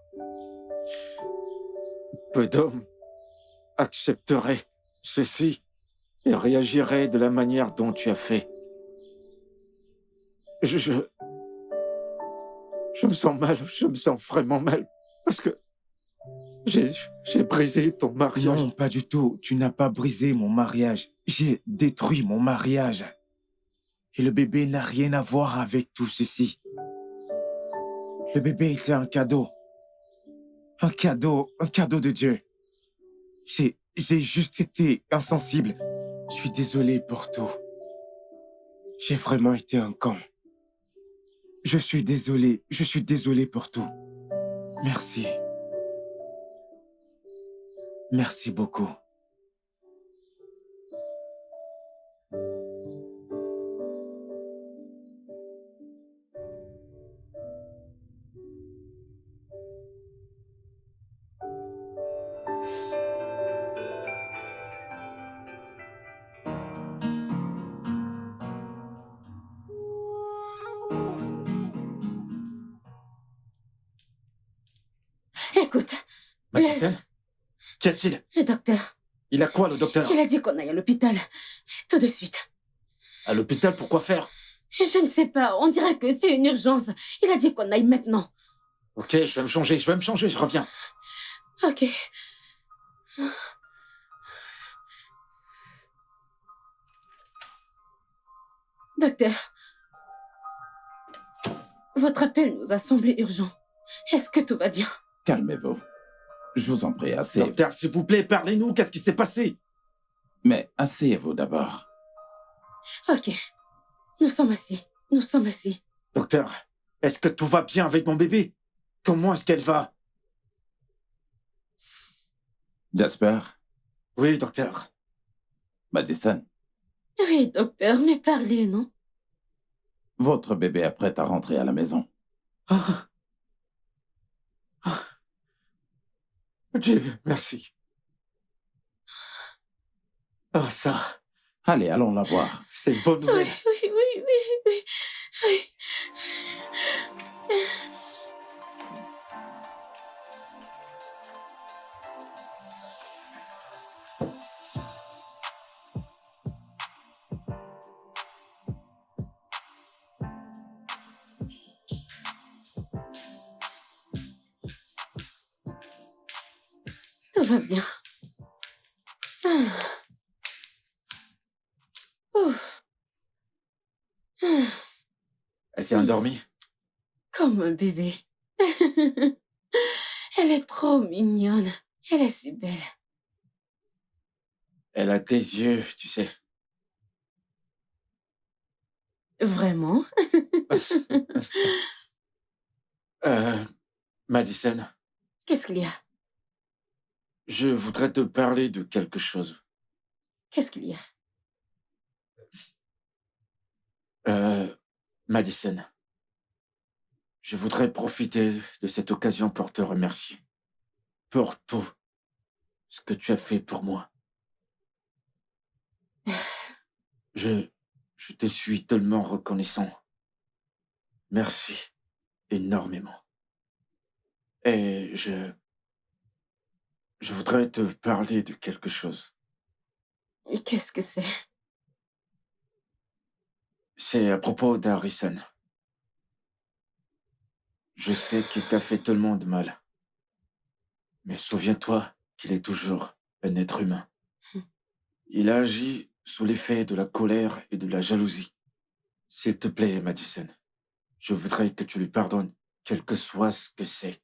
Peu d'hommes accepteraient ceci et réagiraient de la manière dont tu as fait. Je me sens mal, je me sens vraiment mal, parce que j'ai brisé ton mariage. Non, pas du tout. Tu n'as pas brisé mon mariage. J'ai détruit mon mariage. Et le bébé n'a rien à voir avec tout ceci. Le bébé était un cadeau. Un cadeau de Dieu. J'ai juste été insensible. Je suis désolé pour tout. J'ai vraiment été un con. Je suis désolé pour tout. Merci. Merci beaucoup. Écoute, Madison, qu'y a-t-il? le docteur, Il a quoi, le docteur? il a dit qu'on aille à l'hôpital. Tout de suite. À l'hôpital, pourquoi faire? Je ne sais pas, on dirait que c'est une urgence. Il a dit qu'on aille maintenant. Ok, je vais me changer, je reviens. Ok. Docteur, votre appel nous a semblé urgent. Est-ce que tout va bien? Calmez-vous. Je vous en prie, asseyez-vous. Docteur, s'il vous plaît, parlez-nous, qu'est-ce qui s'est passé? Mais asseyez-vous d'abord. Ok. Nous sommes assis. Docteur, est-ce que tout va bien avec mon bébé? Comment est-ce qu'elle va? Jasper, Oui, docteur. Madison, Oui, docteur, mais parlez, non? votre bébé est prêt à rentrer à la maison. Ah. Ah. Dieu, merci. Ah, ça, Allez, allons la voir. c'est une bonne nouvelle. Oui. Tout va bien. Ouf. Elle s'est endormie? Comme un bébé. Elle est trop mignonne. Elle est si belle. Elle a tes yeux, tu sais. Vraiment? Madison, Qu'est-ce qu'il y a? je voudrais te parler de quelque chose. Qu'est-ce qu'il y a? Madison, je voudrais profiter de cette occasion pour te remercier. Pour tout ce que tu as fait pour moi. Je te suis tellement reconnaissant. Merci énormément. Et je voudrais te parler de quelque chose. Qu'est-ce que c'est? C'est à propos d'Harrison. Je sais qu'il t'a fait tellement de mal. Mais souviens-toi qu'il est toujours un être humain. Il a agi sous l'effet de la colère et de la jalousie. S'il te plaît, Madison, je voudrais que tu lui pardonnes, quel que soit ce que c'est.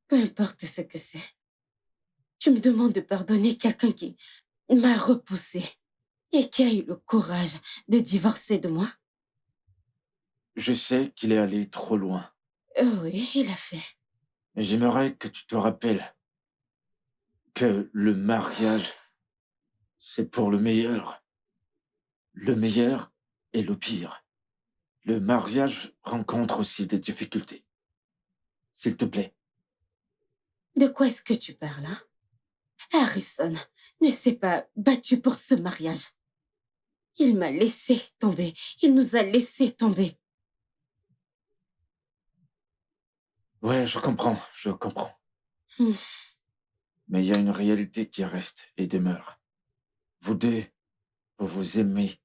Peu importe ce que c'est. Tu me demandes de pardonner quelqu'un qui m'a repoussé et qui a eu le courage de divorcer de moi? Je sais qu'il est allé trop loin, Oui, il a fait. mais j'aimerais que tu te rappelles que le mariage, c'est pour le meilleur. Le meilleur et le pire. Le mariage rencontre aussi des difficultés. S'il te plaît. De quoi est-ce que tu parles, hein? Harrison ne s'est pas battu pour ce mariage. Il m'a laissé tomber. Il nous a laissé tomber. Ouais, je comprends. Hmm. Mais il y a une réalité qui reste et demeure. Vous deux, vous vous aimez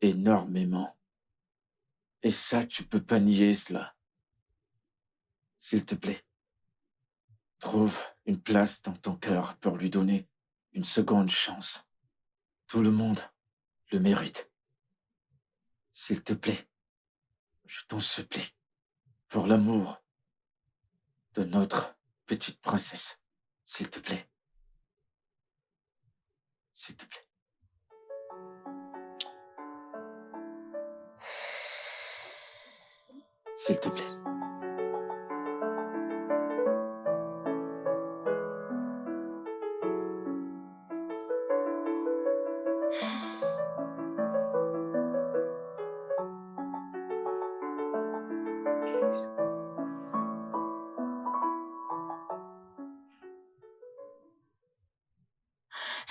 énormément. Et ça, tu peux pas nier cela. S'il te plaît, trouve une place dans ton cœur pour lui donner une seconde chance. Tout le monde le mérite. S'il te plaît, je t'en supplie, pour l'amour de notre petite princesse. S'il te plaît. S'il te plaît. S'il te plaît.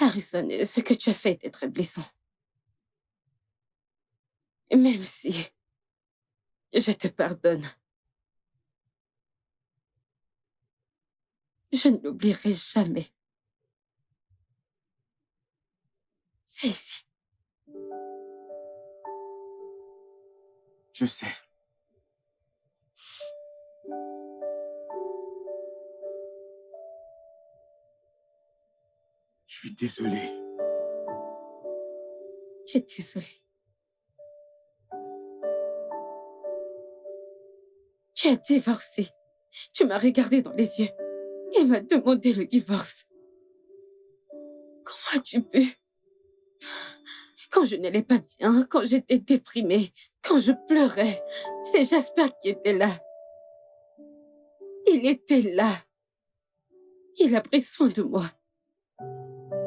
Harrison, ce que tu as fait était très blessant. Même si je te pardonne, je ne l'oublierai jamais. C'est ici. Je sais. Je suis désolé. Je suis désolée. Tu as divorcé. Tu m'as regardé dans les yeux et m'as demandé le divorce. Comment as-tu pu? Quand je n'allais pas bien, quand j'étais déprimée, quand je pleurais, c'est Jasper qui était là. Il était là. Il a pris soin de moi.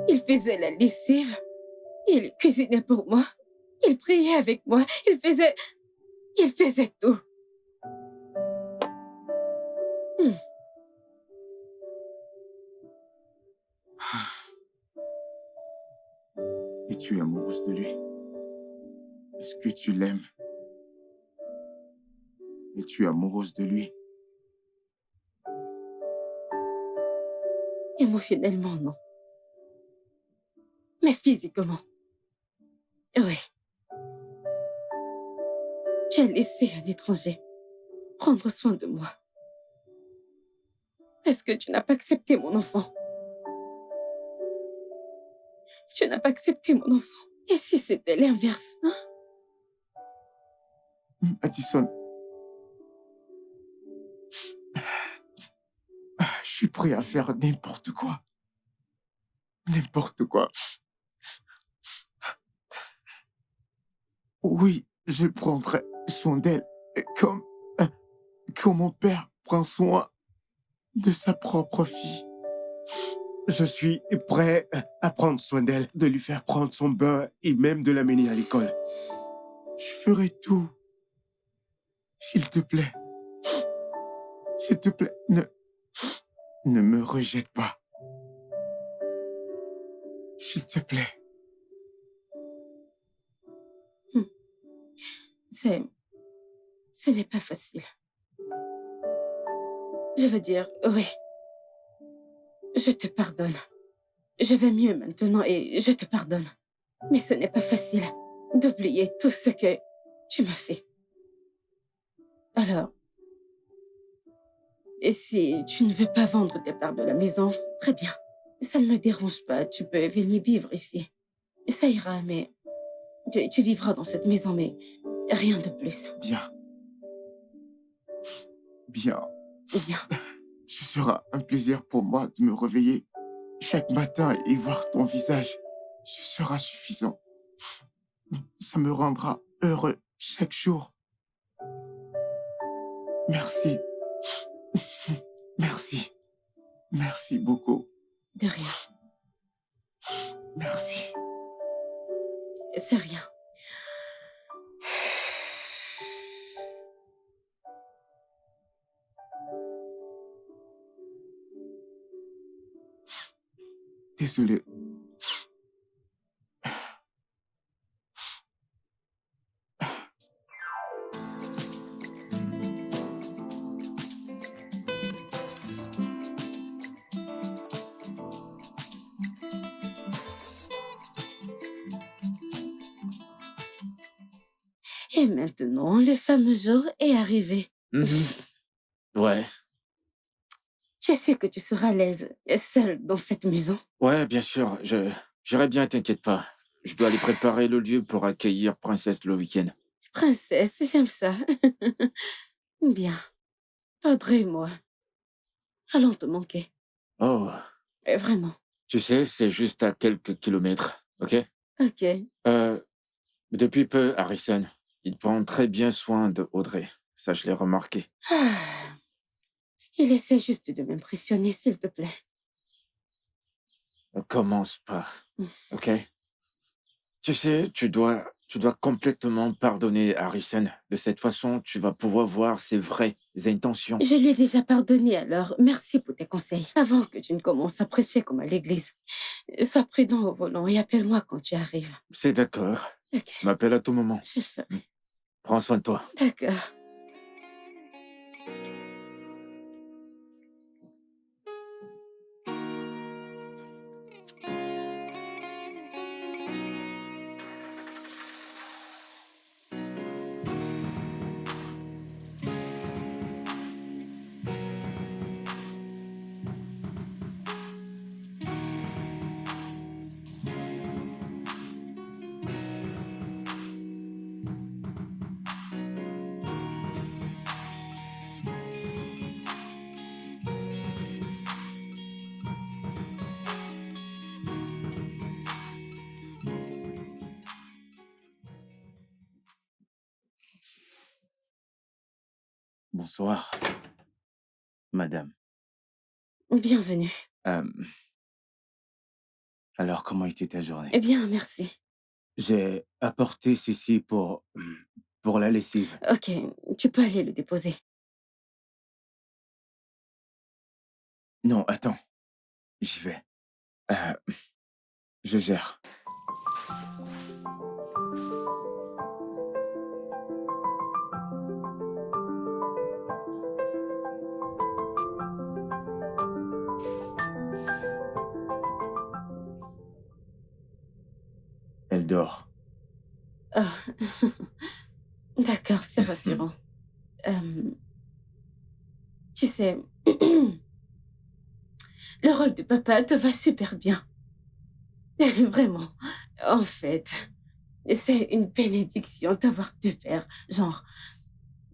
Il faisait la lessive. Il cuisinait pour moi. Il priait avec moi. Il faisait tout. Et tu es amoureuse de lui. Est-ce que tu l'aimes? Et tu es amoureuse de lui. Émotionnellement, non. Mais physiquement, oui. Tu as laissé un étranger prendre soin de moi. Est-ce que tu n'as pas accepté mon enfant? Tu n'as pas accepté mon enfant. Et si c'était l'inverse, hein? Madison, je suis prêt à faire n'importe quoi. N'importe quoi. Oui, je prendrai soin d'elle comme mon père prend soin de sa propre fille. Je suis prêt à prendre soin d'elle, de lui faire prendre son bain et même de l'amener à l'école. Je ferai tout. S'il te plaît. S'il te plaît, ne me rejette pas. S'il te plaît. Ce n'est pas facile. Je veux dire, oui. Je te pardonne. Je vais mieux maintenant et je te pardonne. Mais ce n'est pas facile d'oublier tout ce que tu m'as fait. Alors, et si tu ne veux pas vendre tes parts de la maison, très bien. Ça ne me dérange pas, tu peux venir vivre ici. Ça ira, mais tu vivras dans cette maison, mais rien de plus. Bien. Bien. Bien. Ce sera un plaisir pour moi de me réveiller chaque matin et voir ton visage. Ce sera suffisant. Ça me rendra heureux chaque jour. Merci. Merci. Merci beaucoup. De rien. Merci. C'est rien. Désolé. Et maintenant, le fameux jour est arrivé. Ouais, Je sais que tu seras à l'aise, seul dans cette maison. ouais, bien sûr. J'irai bien, t'inquiète pas. Je dois aller préparer le lieu pour accueillir Princesse le week-end. Princesse, j'aime ça. Bien. Audrey et moi, allons te manquer. Oh, Vraiment. tu sais, c'est juste à quelques kilomètres, ok? Ok. Depuis peu, Harrison, il prend très bien soin de Audrey. Ça, je l'ai remarqué. Ah. Il essaie juste de m'impressionner, s'il te plaît. Ne commence pas, Mm. ok? Tu sais, tu dois complètement pardonner Harrison. De cette façon, tu vas pouvoir voir ses vraies intentions. Je lui ai déjà pardonné, alors merci pour tes conseils. Avant que tu ne commences à prêcher comme à l'église, sois prudent au volant et appelle-moi quand tu arrives. C'est d'accord. Ok, Tu m'appelles à tout moment. je le ferai. Prends soin de toi. D'accord. Bonsoir, madame. Bienvenue. Alors, comment était ta journée? Eh bien, merci. J'ai apporté ceci pour la lessive. Ok, tu peux aller le déposer. Non, attends. J'y vais. Je gère. Elle dort. Ah. D'accord, c'est rassurant. Tu sais, le rôle de papa te va super bien. Vraiment. En fait, c'est une bénédiction d'avoir deux pères. Genre,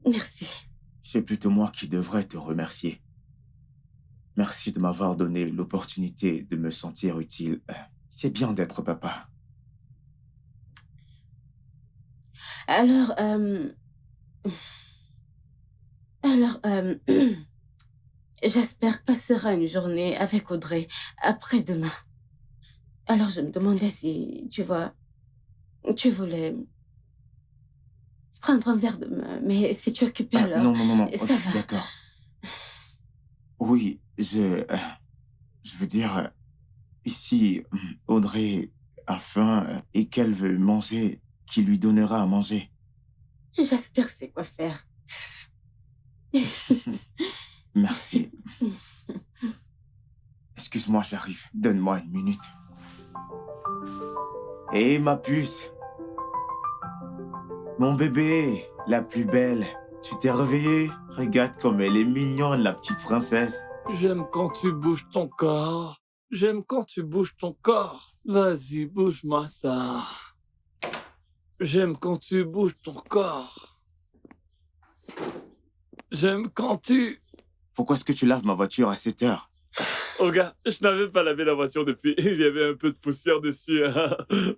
merci. C'est plutôt moi qui devrais te remercier. Merci de m'avoir donné l'opportunité de me sentir utile. C'est bien d'être papa. Alors, j'espère passera une journée avec Audrey après-demain. Alors, je me demandais si, tu vois, tu voulais prendre un verre de main, mais si tu es occupé alors, Non, ça je suis va. d'accord. Oui, je veux dire, ici, Audrey a faim et qu'elle veut manger, qui lui donnera à manger. J'espère c'est quoi faire. Merci. Excuse-moi, j'arrive. Donne-moi une minute. Hé, ma puce. Mon bébé, la plus belle. Tu t'es réveillée? Regarde comme elle est mignonne, la petite princesse. J'aime quand tu bouges ton corps. J'aime quand tu bouges ton corps. Vas-y, bouge-moi ça. J'aime quand tu bouges ton corps. J'aime quand tu... Pourquoi est-ce que tu laves ma voiture à 7 heures? Oh gars, je n'avais pas lavé la voiture depuis. Il y avait un peu de poussière dessus.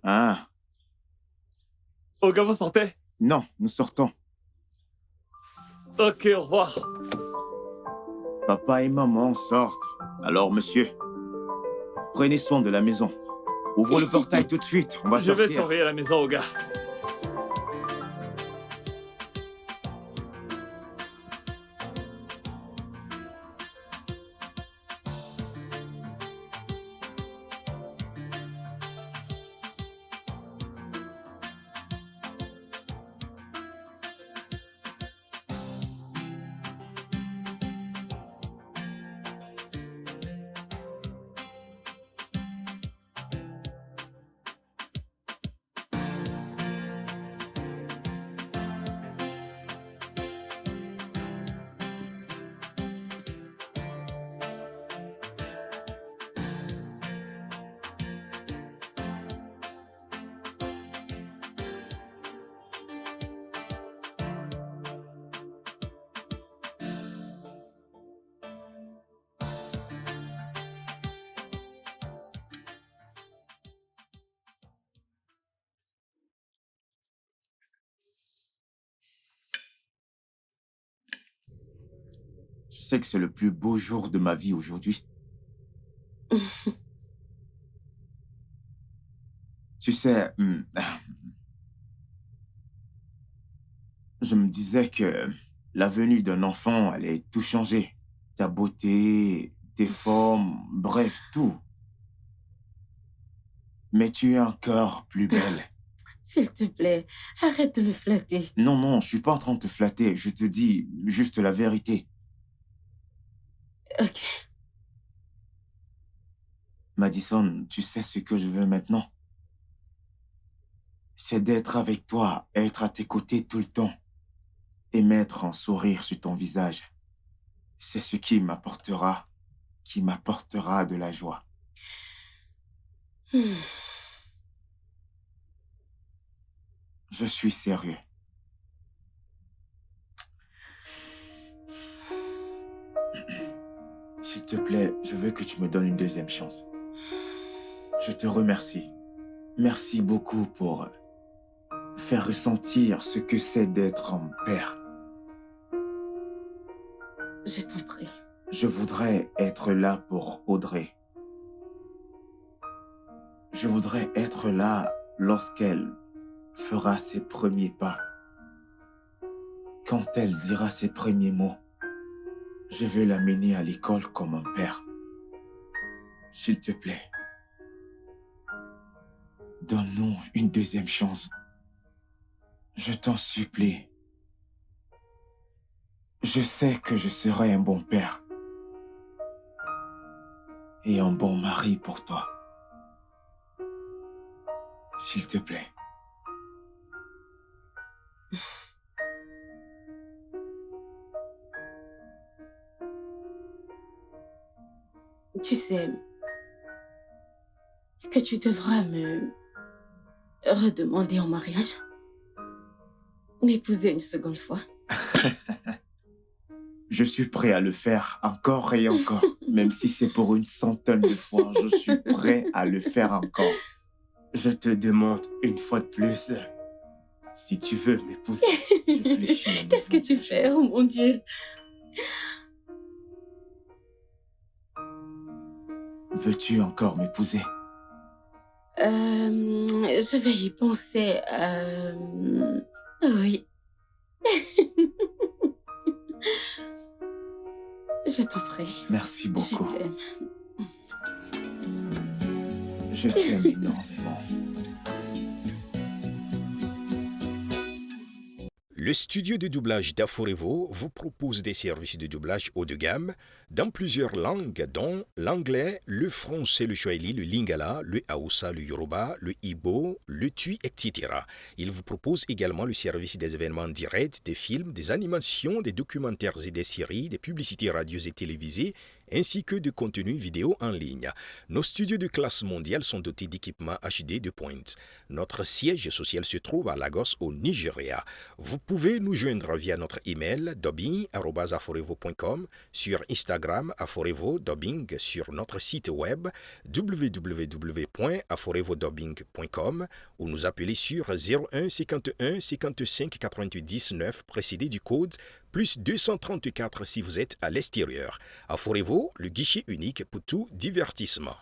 Ah, Oh gars, vous sortez? non, nous sortons. Ok, au revoir. Papa et maman sortent. Alors, monsieur, prenez soin de la maison. Ouvre le portail tout de suite, on va Je sortir. vais surveiller la maison, oh gars. Tu sais que c'est le plus beau jour de ma vie aujourd'hui. Tu sais, je me disais que la venue d'un enfant allait tout changer. Ta beauté, tes formes, bref, tout. Mais tu es encore plus belle. S'il te plaît, arrête de me flatter. Non, non, je suis pas en train de te flatter. Je te dis juste la vérité. Ok. Madison, tu sais ce que je veux maintenant? C'est d'être avec toi, être à tes côtés tout le temps et mettre un sourire sur ton visage. C'est ce qui m'apportera de la joie. Hmm. Je suis sérieux. S'il te plaît, je veux que tu me donnes une deuxième chance. Je te remercie. Merci beaucoup pour faire ressentir ce que c'est d'être un père. Je t'en prie. Je voudrais être là pour Audrey. Je voudrais être là lorsqu'elle fera ses premiers pas. Quand elle dira ses premiers mots, je veux l'amener à l'école comme un père. S'il te plaît, donne-nous une deuxième chance. Je t'en supplie. Je sais que je serai un bon père et un bon mari pour toi. S'il te plaît. Tu sais que tu devras me redemander en mariage. M'épouser une seconde fois. Je suis prêt à le faire encore et encore. Même si c'est pour une centaine de fois, je suis prêt à le faire encore. Je te demande une fois de plus, si tu veux m'épouser, je fléchis. Qu'est-ce que tu fais, oh mon Dieu? Veux-tu encore m'épouser? Je vais y penser. Oui. Je t'en prie. Merci beaucoup. Je t'aime. Je t'aime énormément. Le studio de doublage d'Aforevo vous propose des services de doublage haut de gamme dans plusieurs langues, dont l'anglais, le français, le swahili, le lingala, le hausa, le yoruba, le igbo, le tui, etc. Il vous propose également le service des événements directs, des films, des animations, des documentaires et des séries, des publicités radios et télévisées, ainsi que de contenus vidéo en ligne. Nos studios de classe mondiale sont dotés d'équipements HD de pointe. Notre siège social se trouve à Lagos, au Nigeria. Vous pouvez nous joindre via notre email dubbing@aforevo.com, sur Instagram aforevo-dubbing, sur notre site web www.aforevodubbing.com ou nous appeler sur 01 51 55 99 précédé du code plus 234 si vous êtes à l'extérieur. Aforevo, le guichet unique pour tout divertissement.